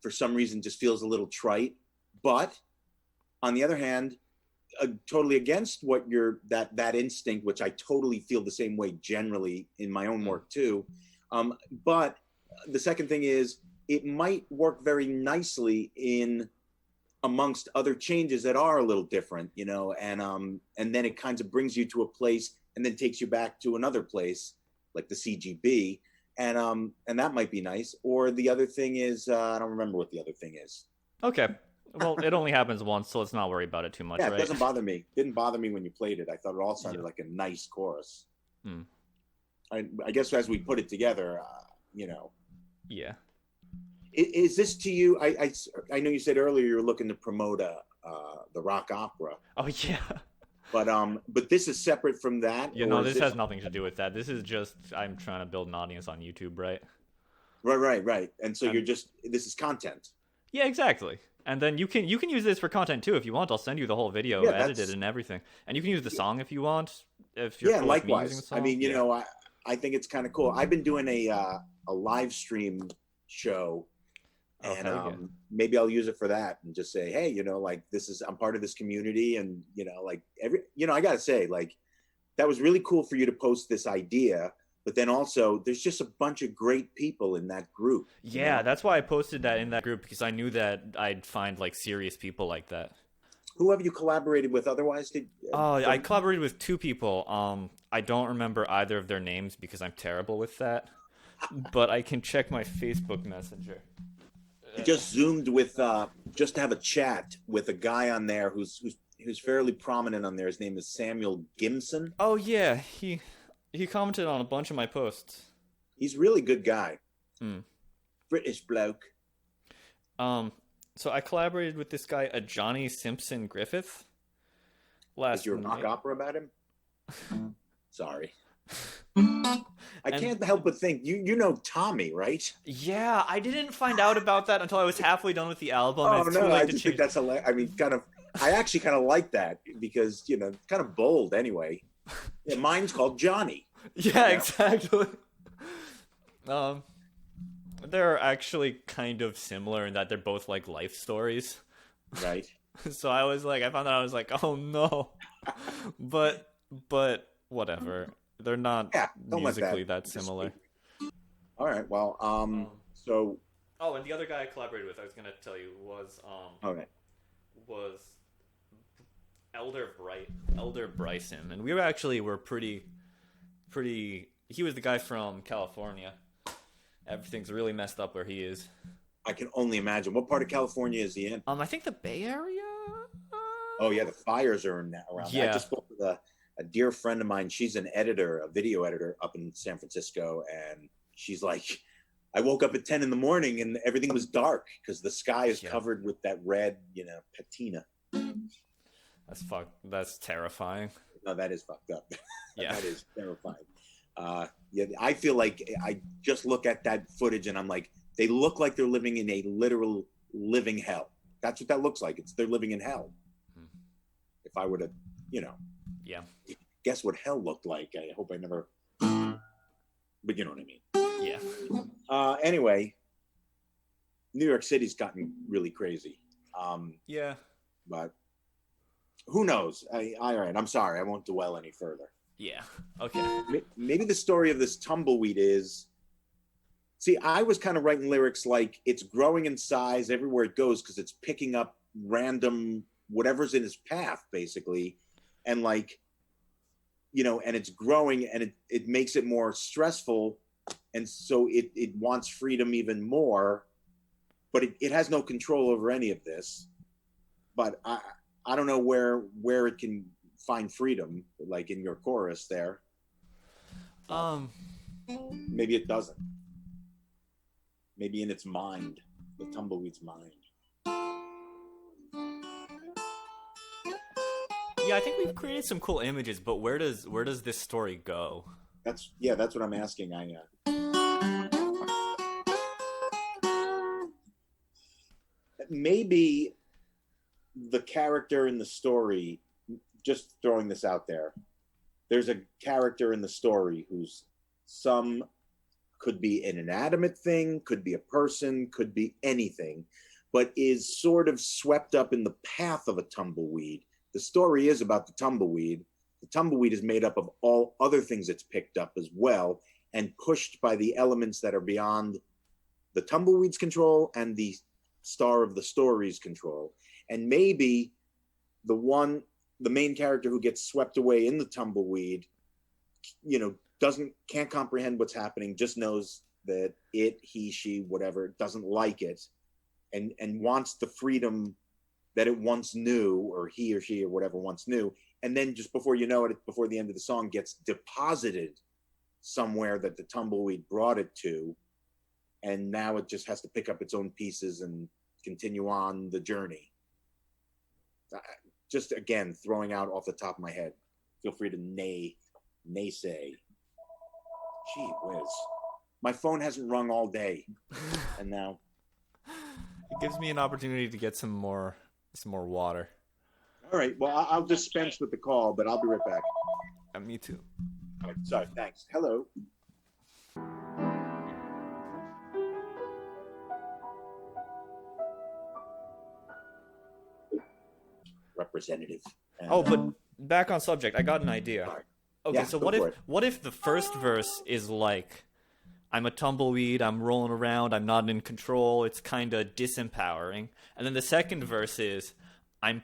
for some reason just feels a little trite. But on the other hand, totally against what that instinct, which I totally feel the same way generally in my own work too. But the second thing is it might work very nicely in amongst other changes that are a little different, and then it kind of brings you to a place and then takes you back to another place like the CGB, and that might be nice. Or the other thing is I don't remember what the other thing is. Okay. Well, it only happens once, so let's not worry about it too much, Yeah, it right? doesn't bother me. It didn't bother me when you played it. I thought it all sounded Yeah. like a nice chorus. Hmm. I guess as we put it together, Yeah. is this to you? I know you said earlier you were looking to promote the rock opera, Oh yeah. but this is separate from that, You or know, is this this has nothing to do with that. This is just I'm trying to build an audience on YouTube, right? right? And so And this is content. yeah, exactly. And then you can use this for content too if you want. I'll send you the whole video Yeah, edited and everything. And you can use the song if you want. If you're yeah. cool with me using the Likewise, I song. mean, Yeah. I think it's kind of cool. I've been doing a live stream show, Oh and hell yeah. maybe I'll use it for that and just say, hey, like I'm part of this community, and like I gotta say, like that was really cool for you to post this idea, but then also there's just a bunch of great people in that group. Yeah, that's why I posted that in that group because I knew that I'd find like serious people like that. Who have you collaborated with otherwise? Oh, I From collaborated with two people. I don't remember either of their names because I'm terrible with that. But I can check my Facebook Messenger. I just zoomed with just to have a chat with a guy on there who's fairly prominent on there. His name is Samuel Gimson. Oh yeah, he commented on a bunch of my posts. He's a really good guy. Hmm. British bloke. So I collaborated with this guy, a Johnny Simpson Griffith, Is last your rock night. opera about him? Sorry. I And can't help but think you know Tommy, right? yeah, I didn't find out about that until I was halfway done with the album. Oh And it's too no, I late to just think change. that's hilarious. I mean, I actually kind of like that because kind of bold anyway. Yeah, mine's called Johnny. Yeah, Yeah. exactly. Um, they're actually kind of similar in that they're both like life stories. Right. So I found out I was like, oh no, but whatever. They're not Yeah. Don't let musically that that similar. All right. Well, Um, so oh, and the other guy I collaborated with, I was gonna tell you, all right. was Elder Bryson, and were pretty. He was the guy from California. Everything's really messed up where he is. I can only imagine. What part of California is he in? I think the Bay Area. Oh yeah, the fires are around. There. I Yeah. just spoke with a dear friend of mine. She's an editor, a video editor up in San Francisco, and she's like, I woke up at 10 in the morning and everything was dark because the sky is Yeah. covered with that red, patina. That's terrifying. No, that is fucked up. Yeah. That is terrifying. Yeah, I feel like I just look at that footage and I'm like, they look like they're living in a literal living hell. That's what that looks like. They're living in hell. Hmm. If I were to, Yeah. guess what hell looked like. I hope I never, but you know what I mean. Yeah. Anyway, New York City's gotten really crazy. Yeah. But who knows? All right, I'm sorry. I won't dwell any further. Yeah. Okay. Maybe the story of this tumbleweed is, see, I was kind of writing lyrics like it's growing in size everywhere it goes because it's picking up random whatever's in its path, basically. And like, and it's growing and it makes it more stressful. And so it wants freedom even more, but it has no control over any of this. But I don't know where it can find freedom, like in your chorus there. Maybe it doesn't. Maybe in its mind, the tumbleweed's mind. Yeah, I think we've created some cool images, but where does this story go? That's what I'm asking. Maybe the character in the story, just throwing this out there, there's a character in the story who's some could be an inanimate thing, could be a person, could be anything, but is sort of swept up in the path of a tumbleweed. The story is about the tumbleweed. The tumbleweed is made up of all other things it's picked up as well, and pushed by the elements that are beyond the tumbleweed's control and the star of the story's control. And maybe the main character who gets swept away in the tumbleweed, can't comprehend what's happening, just knows that he, she, whatever, doesn't like it, and wants the freedom that it once knew, or he or she or whatever once knew. And then just before you know it, before the end of the song, gets deposited somewhere that the tumbleweed brought it to. And now it just has to pick up its own pieces and continue on the journey. Just again, throwing out off the top of my head. Feel free to naysay. Gee whiz. My phone hasn't rung all day. And now It gives me an opportunity to get some more water. All right. Well, I'll dispense with the call, but I'll be right back. Me too. All right, sorry. Thanks. Hello. Representative. And, But back on subject, I got an idea. Sorry. Okay, Yeah, so go for it. what if the first verse is like, I'm a tumbleweed, I'm rolling around, I'm not in control, it's kind of disempowering. And then the second verse is, I'm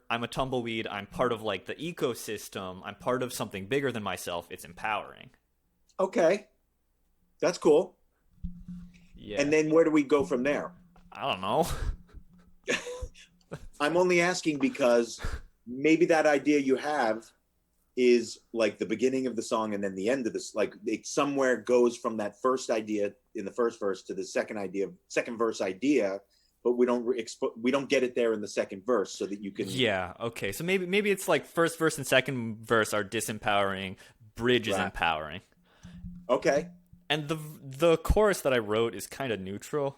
a tumbleweed, I'm part of like the ecosystem, I'm part of something bigger than myself, it's empowering. Okay. That's cool. Yeah. And then where do we go from there? I don't know. I'm only asking because maybe that idea you have is like the beginning of the song and then the end of this, like it somewhere goes from that first idea in the first verse to the second verse idea, but we don't get it there in the second verse so that you can. Yeah, okay. So maybe it's like first verse and second verse are disempowering, bridge is Right. empowering. Okay. And the chorus that I wrote is kind of neutral.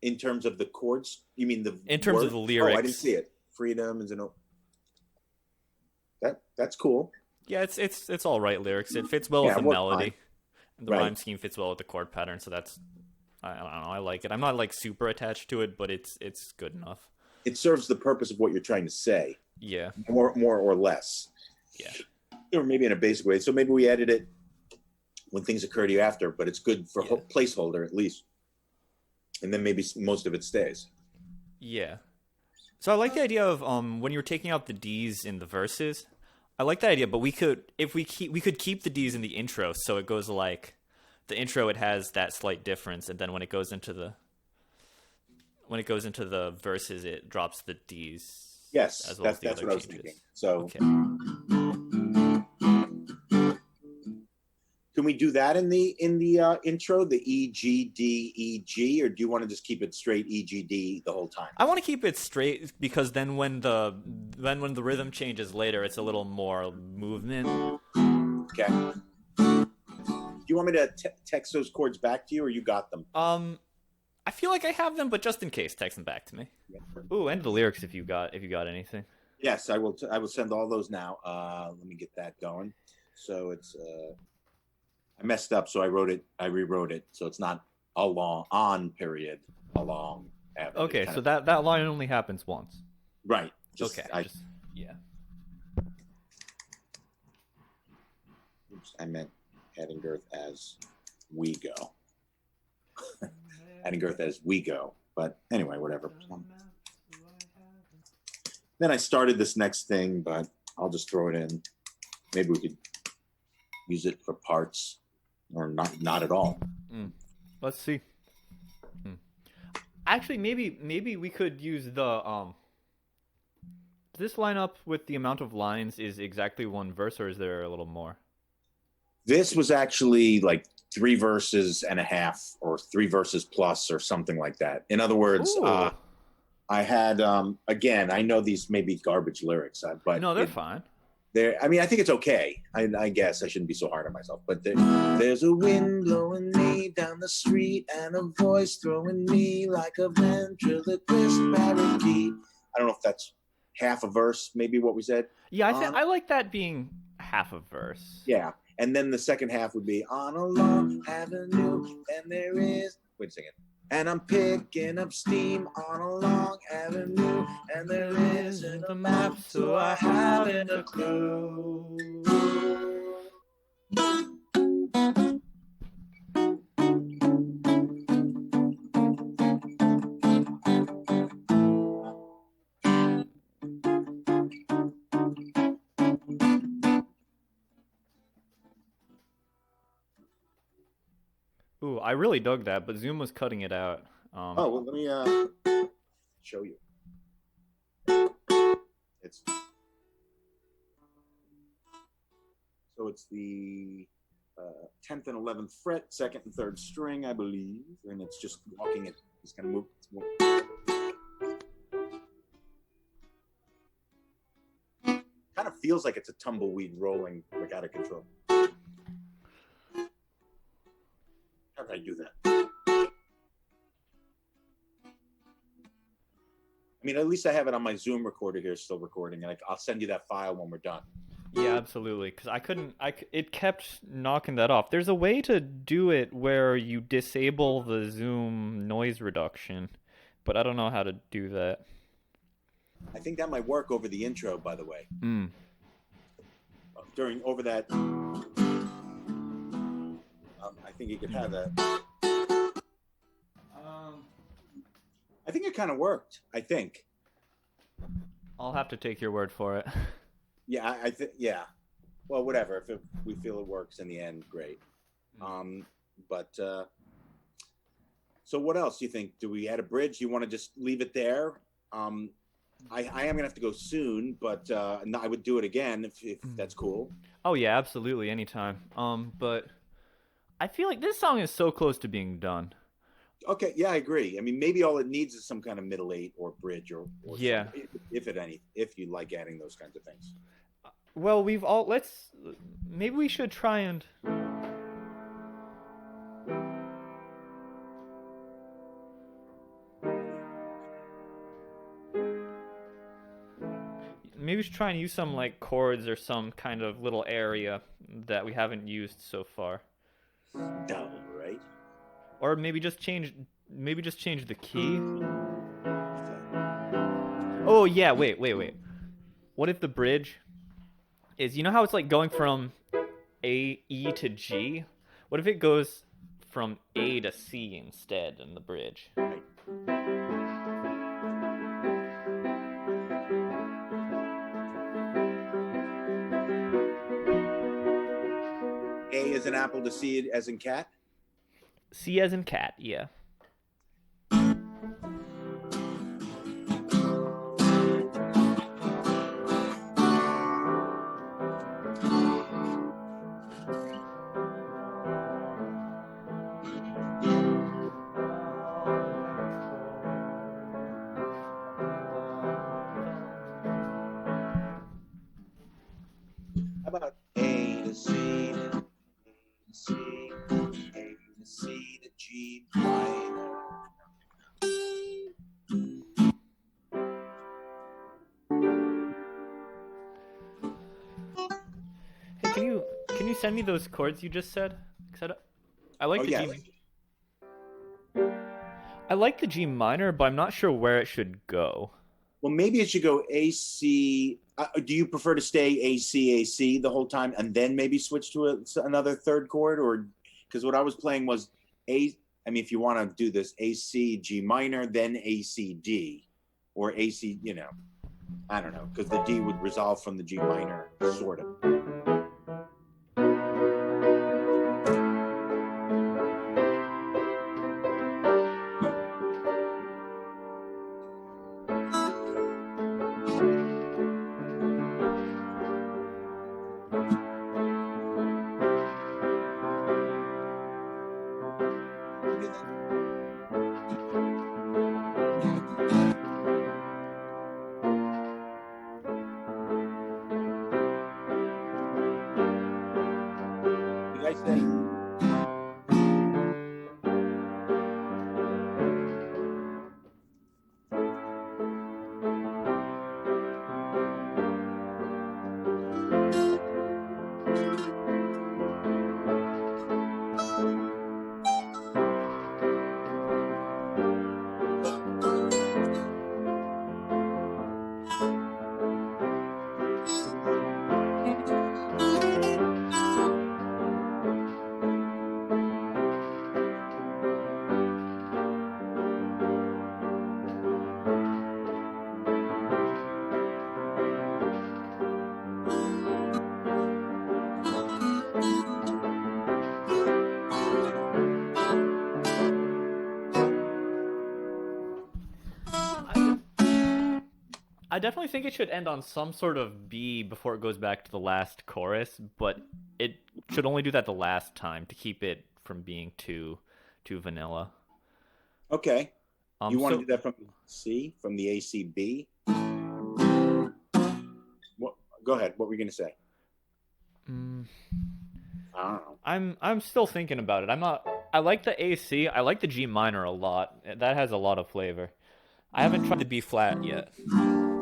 In terms of the chords, you mean In terms of the lyrics. Oh, I didn't see it. Freedom is that's cool. Yeah, it's all right lyrics. It fits well Yeah, with the what melody. kind? And the Right. rhyme scheme fits well with the chord pattern, so that's I don't know, I like it. I'm not like super attached to it, but it's good enough. It serves the purpose of what you're trying to say, Yeah. more or less. Yeah. Or maybe in a basic way. So maybe we edit it when things occur to you after, but it's good for Yeah. placeholder at least. And then maybe most of it stays. Yeah. So I like the idea of when you're taking out the D's in the verses. I like that idea, but we could keep the D's in the intro, so it goes like the intro it has that slight difference, and then when it goes into the verses it drops the D's. Yes, as well as the that's other what I was changes. thinking. So Okay. can we do that in the intro, the E G D E G, or do you want to just keep it straight E G D the whole time? I want to keep it straight because then when the rhythm changes later, it's a little more movement. Okay. Do you want me to text those chords back to you, or you got them? I feel like I have them, but just in case, text them back to me. Ooh, and the lyrics if you got anything. Yes, I will. I will send all those now. Let me get that going. So it's I messed up, so I rewrote it, so it's not a long period, a long. Okay, so that line only happens once. Right. Okay. Yeah. Oops, I meant adding girth as we go. Adding girth as we go. But anyway, whatever. Then I started this next thing, but I'll just throw it in. Maybe we could use it for parts or not at all. Let's see. Actually, maybe we could use the Does this line up with the amount of lines is exactly one verse, or is there a little more? This was actually like 3 verses and a half, or 3 verses plus, or something like that. In other words, Ooh. I had again, I know these may be garbage lyrics, but No, they're fine. there. I mean, I think it's okay. I guess I shouldn't be so hard on myself. But there's a wind blowing me down the street, and a voice throwing me like a ventriloquist parakeet. I don't know if that's half a verse, maybe what we said. Yeah, On I like that being half a verse. Yeah, and then the second half would be on a long avenue, and there is. Wait a second. And I'm picking up steam on a long avenue, and there isn't a map, so I haven't a clue. Ooh, I really dug that, but Zoom was cutting it out. Oh, well, let me show you. It's so it's the 10th and 11th fret, second and third string, I believe, and it's just walking it. It's gonna move. Kind of feels like it's a tumbleweed rolling like out of control. How did I do that? I mean, at least I have it on my Zoom recorder here, still recording, and I'll send you that file when we're done. Yeah, absolutely. Because I couldn't. It kept knocking that off. There's a way to do it where you disable the Zoom noise reduction, but I don't know how to do that. I think that might work over the intro, by the way. Mm. Over that, I think you could have that. I think it kind of worked. I think. I'll have to take your word for it. Yeah, I think. Yeah. Well, whatever. If we feel it works in the end, great. But so what else do you think? Do we add a bridge? You want to just leave it there? I am gonna have to go soon, but no, I would do it again if that's cool. Oh yeah, absolutely, anytime. But I feel like this song is so close to being done. Okay, yeah, I agree. I mean, maybe all it needs is some kind of middle eight or bridge or Yeah. if you like adding those kinds of things. Well, maybe we should try and maybe we should try and use some like chords or some kind of little area that we haven't used so far. Dull, right? Or maybe just change the key. Oh yeah, wait. What if the bridge is, you know how it's like going from E to G? What if it goes from A to C instead in the bridge? Right. A as in apple to C as in cat? C as in cat, yeah. How about A to C to C, A to C to G minor? Hey, can you send me those chords you just said? 'Cause I like Oh the yeah. G. I like the G minor, but I'm not sure where it should go. Well, maybe it should go A C. Do you prefer to stay A C the whole time and then maybe switch to another third chord, or because what I was playing was A. I mean, if you want to do this, A C G minor, then A C D, or A C. You know, I don't know, because the D would resolve from the G minor, sort of. I say? I definitely think it should end on some sort of B before it goes back to the last chorus, but it should only do that the last time to keep it from being too vanilla. Okay. You want to So do that from C, from the ACB? What? Go ahead. What were you going to say? mm, I don't know. I'm still thinking about it. I'm not. I like the AC. I like the G minor a lot. That has a lot of flavor. I haven't tried the B flat yet.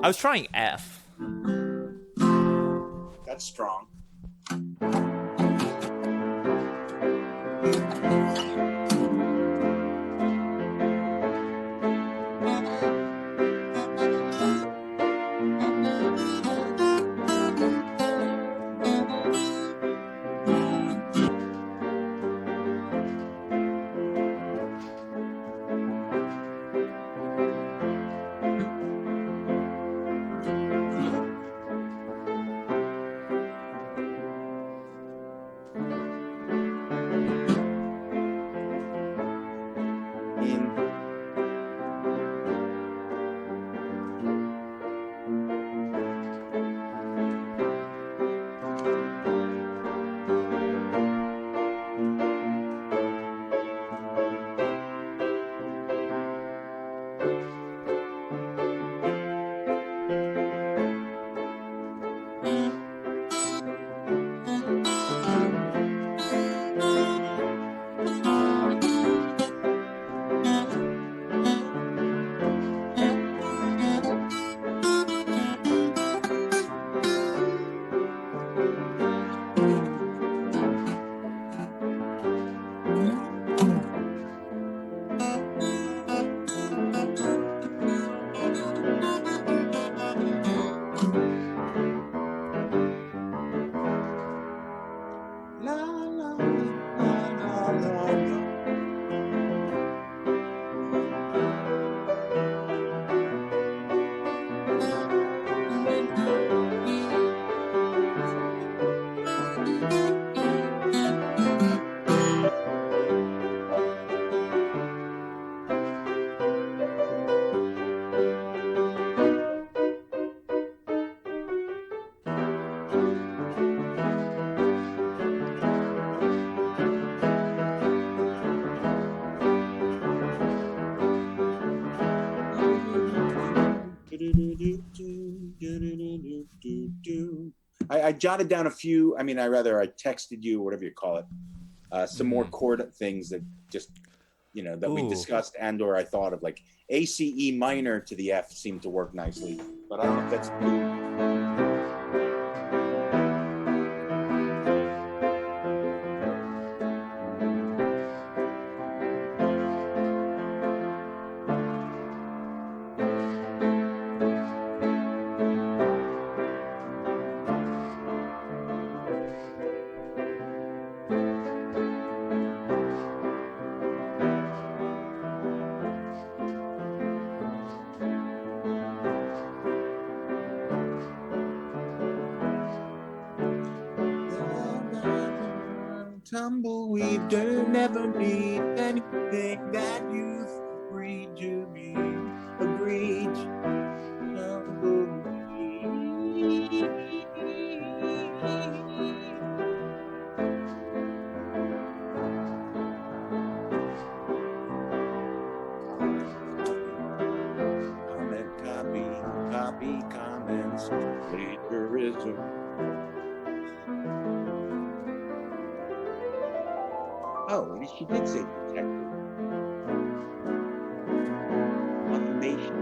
I was trying F. That's strong. I jotted down a few. I mean, I texted you, whatever you call it, some more chord things that just, that we discussed, and or I thought of, like A, C, E minor to the F seemed to work nicely, but I don't know if that's. Tumbleweed, don't never need anything that you agreed to be. Agreed. Comment, copy, comments, plagiarism. Oh, and she did say detective. Funimation.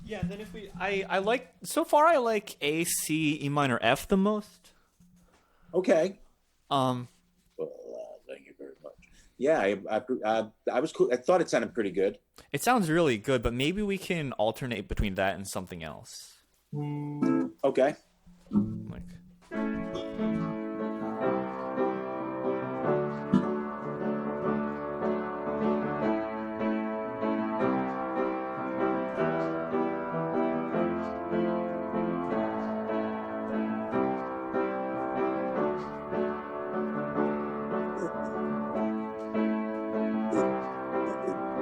Yeah, and then if we, I like so far. I like A, C, E minor, F the most. Okay. Um, Well, thank you very much. Yeah, I was cool. I thought it sounded pretty good. it sounds really good, but maybe we can alternate between that and something else. Okay. Like,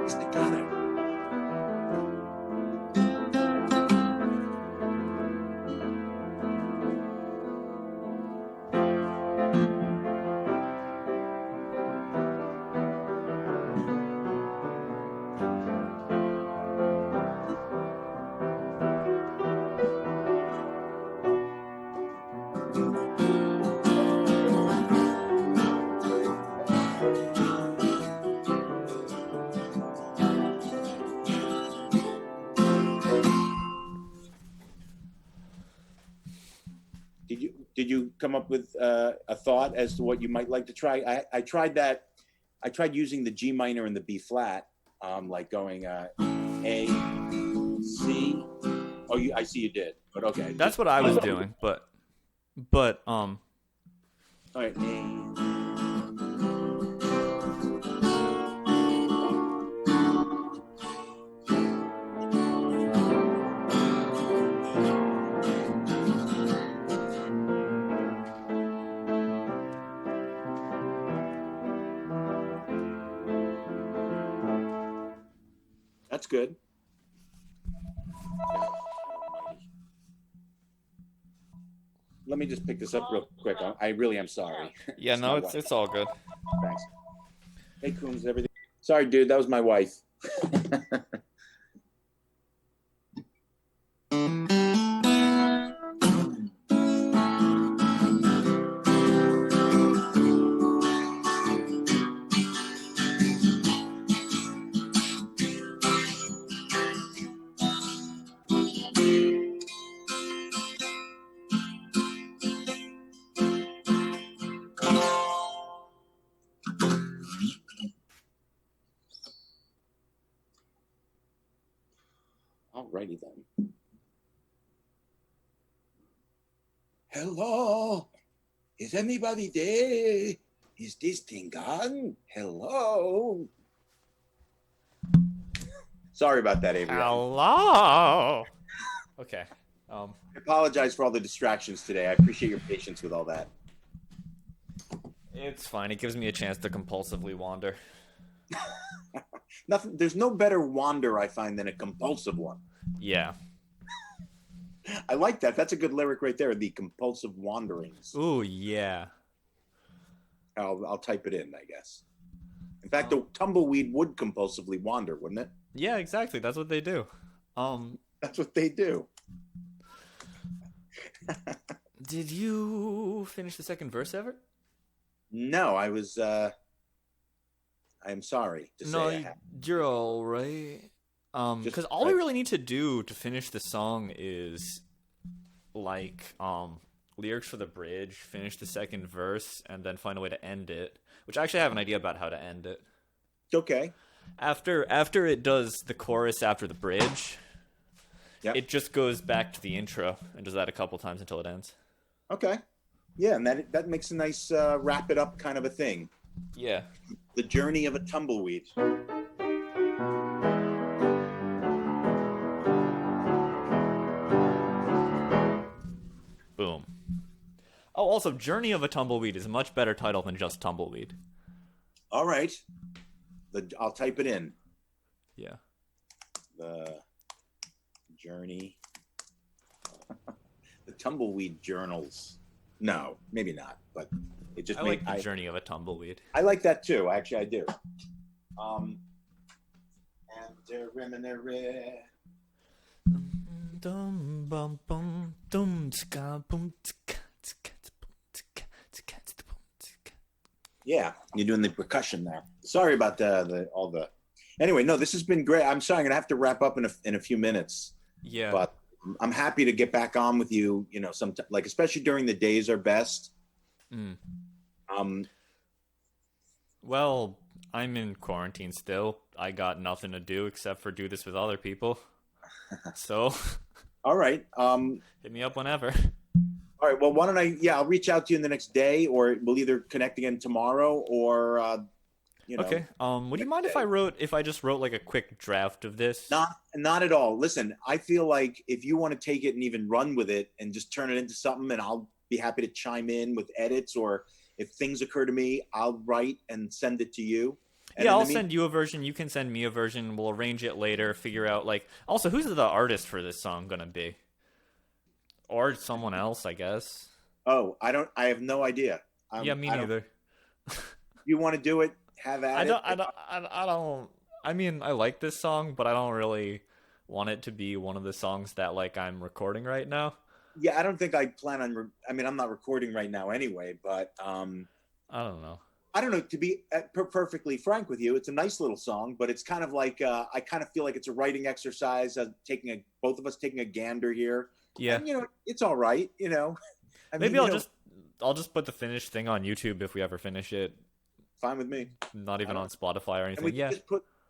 Staccato. Did you come up with a thought as to what you might like to try? I tried that. I tried using the G minor and the B flat, like going A, C. Oh, I see you did, but okay. that's what I was doing, but All right, A. That's good. Let me just pick this up real quick. I really am sorry. yeah, no, my it's wife. it's all good. Thanks. Hey, Coombs, everything. Sorry, dude. That was my wife. Alrighty then. Hello, is anybody there? Is this thing on? Hello. Sorry about that, Avery. Hello. Okay. I apologize for all the distractions today. I appreciate your patience with all that. It's fine. It gives me a chance to compulsively wander. Nothing. There's no better wander I find than a compulsive one. Yeah. I like that. That's a good lyric right there. The compulsive wanderings. Ooh, yeah. I'll type it in, I guess. In fact, the tumbleweed would compulsively wander, wouldn't it? Yeah, exactly. That's what they do. That's what they do. Did you finish the second verse ever? No, I was. I am sorry to say. I have. You're all right. Because all we really need to do to finish the song is like lyrics for the bridge, finish the second verse, and then find a way to end it. Which I actually have an idea about how to end it. Okay. After it does the chorus after the bridge, Yep. it just goes back to the intro and does that a couple times until it ends. Okay. Yeah, and that makes a nice wrap it up kind of a thing. Yeah. The journey of a tumbleweed. Boom. Oh, also, Journey of a Tumbleweed is a much better title than just Tumbleweed. All right. I'll type it in. Yeah. The journey. The tumbleweed journals. No, maybe not, but it just I like the Journey of a Tumbleweed. I like that too. Actually, I do. And dum bum bum dum ska bum ska ska bum ska ska bum ska. Yeah, you're doing the percussion there. Sorry about the all the. Anyway, no, this has been great. I'm sorry, I'm gonna have to wrap up in a few minutes, Yeah. but I'm happy to get back on with you. You know, some like especially during the days are best. Mm. Um, Well, I'm in quarantine still. I got nothing to do except for do this with other people. So, all right. hit me up whenever. All right. Well, why don't I? Yeah, I'll reach out to you in the next day, or we'll either connect again tomorrow, or you know, Okay. Would you mind if I just wrote like a quick draft of this? not at all. Listen, I feel like if you want to take it and even run with it and just turn it into something, and I'll be happy to chime in with edits, or if things occur to me, I'll write and send it to you. And Yeah, in I'll the mean- send you a version. You can send me a version. We'll arrange it later. Figure out like also who's the artist for this song gonna be, or someone else, I guess. Oh, I don't. I have no idea. Yeah, me I don't- neither. You want to do it? Have at I it. don't. I don't. I mean, I like this song, but I don't really want it to be one of the songs that like I'm recording right now. Yeah, I don't think I plan on. I mean, I'm not recording right now anyway, but I don't know. I don't know. To be perfectly frank with you, it's a nice little song, but it's kind of like I kind of feel like it's a writing exercise. Both of us taking a gander here. Yeah. And, you know, it's all right. You know, I Maybe mean, I'll just put the finished thing on YouTube if we ever finish it. fine with me. Not even on Spotify or And anything. we can Yeah. just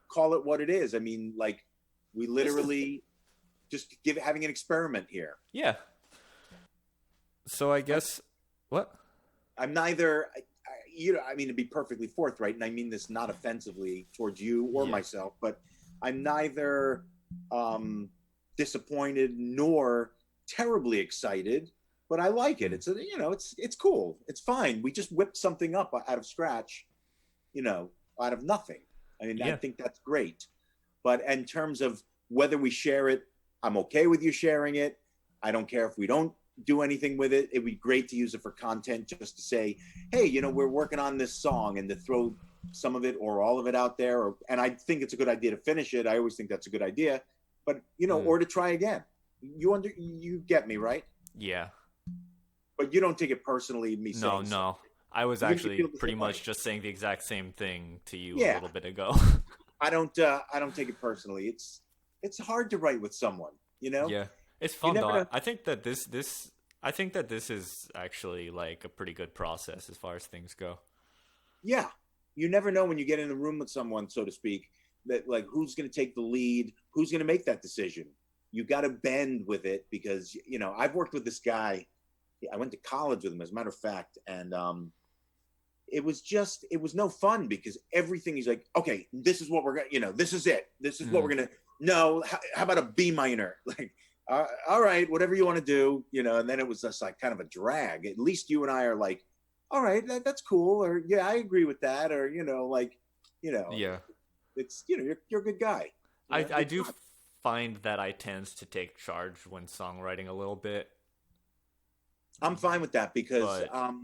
call it what it is. I mean, like we literally just having an experiment here. Yeah. So I guess what? I'm neither. You know, I mean, to be perfectly forthright, and I mean this not offensively towards you or Yeah. myself, but I'm neither disappointed nor terribly excited. But I like it. It's it's cool. It's fine. We just whipped something up out of scratch, you know, out of nothing. I mean, I Yeah. think that's great. But in terms of whether we share it, I'm okay with you sharing it. I don't care if we don't do anything with it. It'd be great to use it for content, just to say, hey, you know, we're working on this song, and to throw some of it or all of it out there. And I think it's a good idea to finish it. I always think that's a good idea. But you know, or to try again. You get me, right? Yeah. But you don't take it personally, me No, saying no. I was You make me actually feel the pretty same much way. just saying the exact same thing to you a Yeah. little bit ago. I don't take it personally. It's hard to write with someone, you know? Yeah. It's fun never though. know. I think that this is actually like a pretty good process as far as things go. Yeah. You never know when you get in a room with someone, so to speak, that like who's going to take the lead, who's going to make that decision. You got to bend with it because, you know, I've worked with this guy. I went to college with him, as a matter of fact, and it was no fun because everything he's like, okay, this is what we're gonna, you know, this is it, this is what we're gonna. No, how about a B minor? Like, all right, whatever you want to do, you know. And then it was just like kind of a drag. At least you and I are like, all right, that's cool, or yeah, I agree with that, or you know, like, you know, Yeah. it's you know, you're a good guy. You know, I it's do fun. find that I tend to take charge when songwriting a little bit. I'm fine with that because But-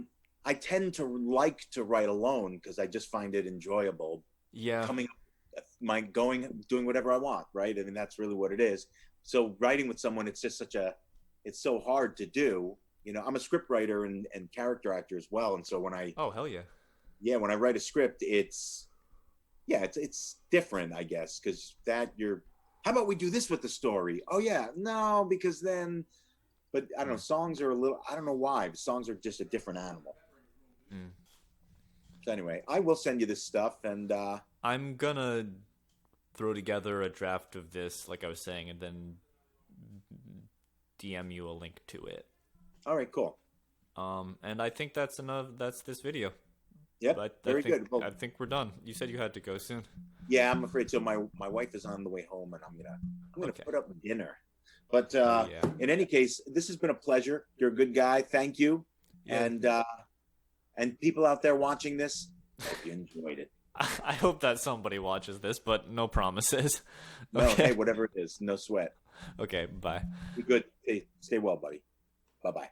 I tend to like to write alone because I just find it enjoyable. Yeah. Doing whatever I want, right? I mean, that's really what it is. So writing with someone, it's just it's so hard to do. You know, I'm a script writer and character actor as well. And so when I Oh, hell yeah. when I write a script, it's different, I guess, because how about we do this with the story? Oh yeah, no, because then, but I don't know, songs are I don't know why, songs are just a different animal. Mm. So anyway, I will send you this stuff, and I'm gonna throw together a draft of this, like I was saying, and then DM you a link to it. all right, cool. And I think that's enough. That's this video. Yep, But very good. Well, I think we're done. You said you had to go soon. yeah, I'm afraid so. My wife is on the way home, and I'm gonna Okay. put up dinner. But Oh, yeah. in any case, this has been a pleasure. You're a good guy. Thank you. Yeah. And people out there watching this, hope you enjoyed it. I hope that somebody watches this, but no promises. No, Okay. hey, whatever it is, no sweat. Okay. Bye. Be good. Stay well, buddy. Bye bye.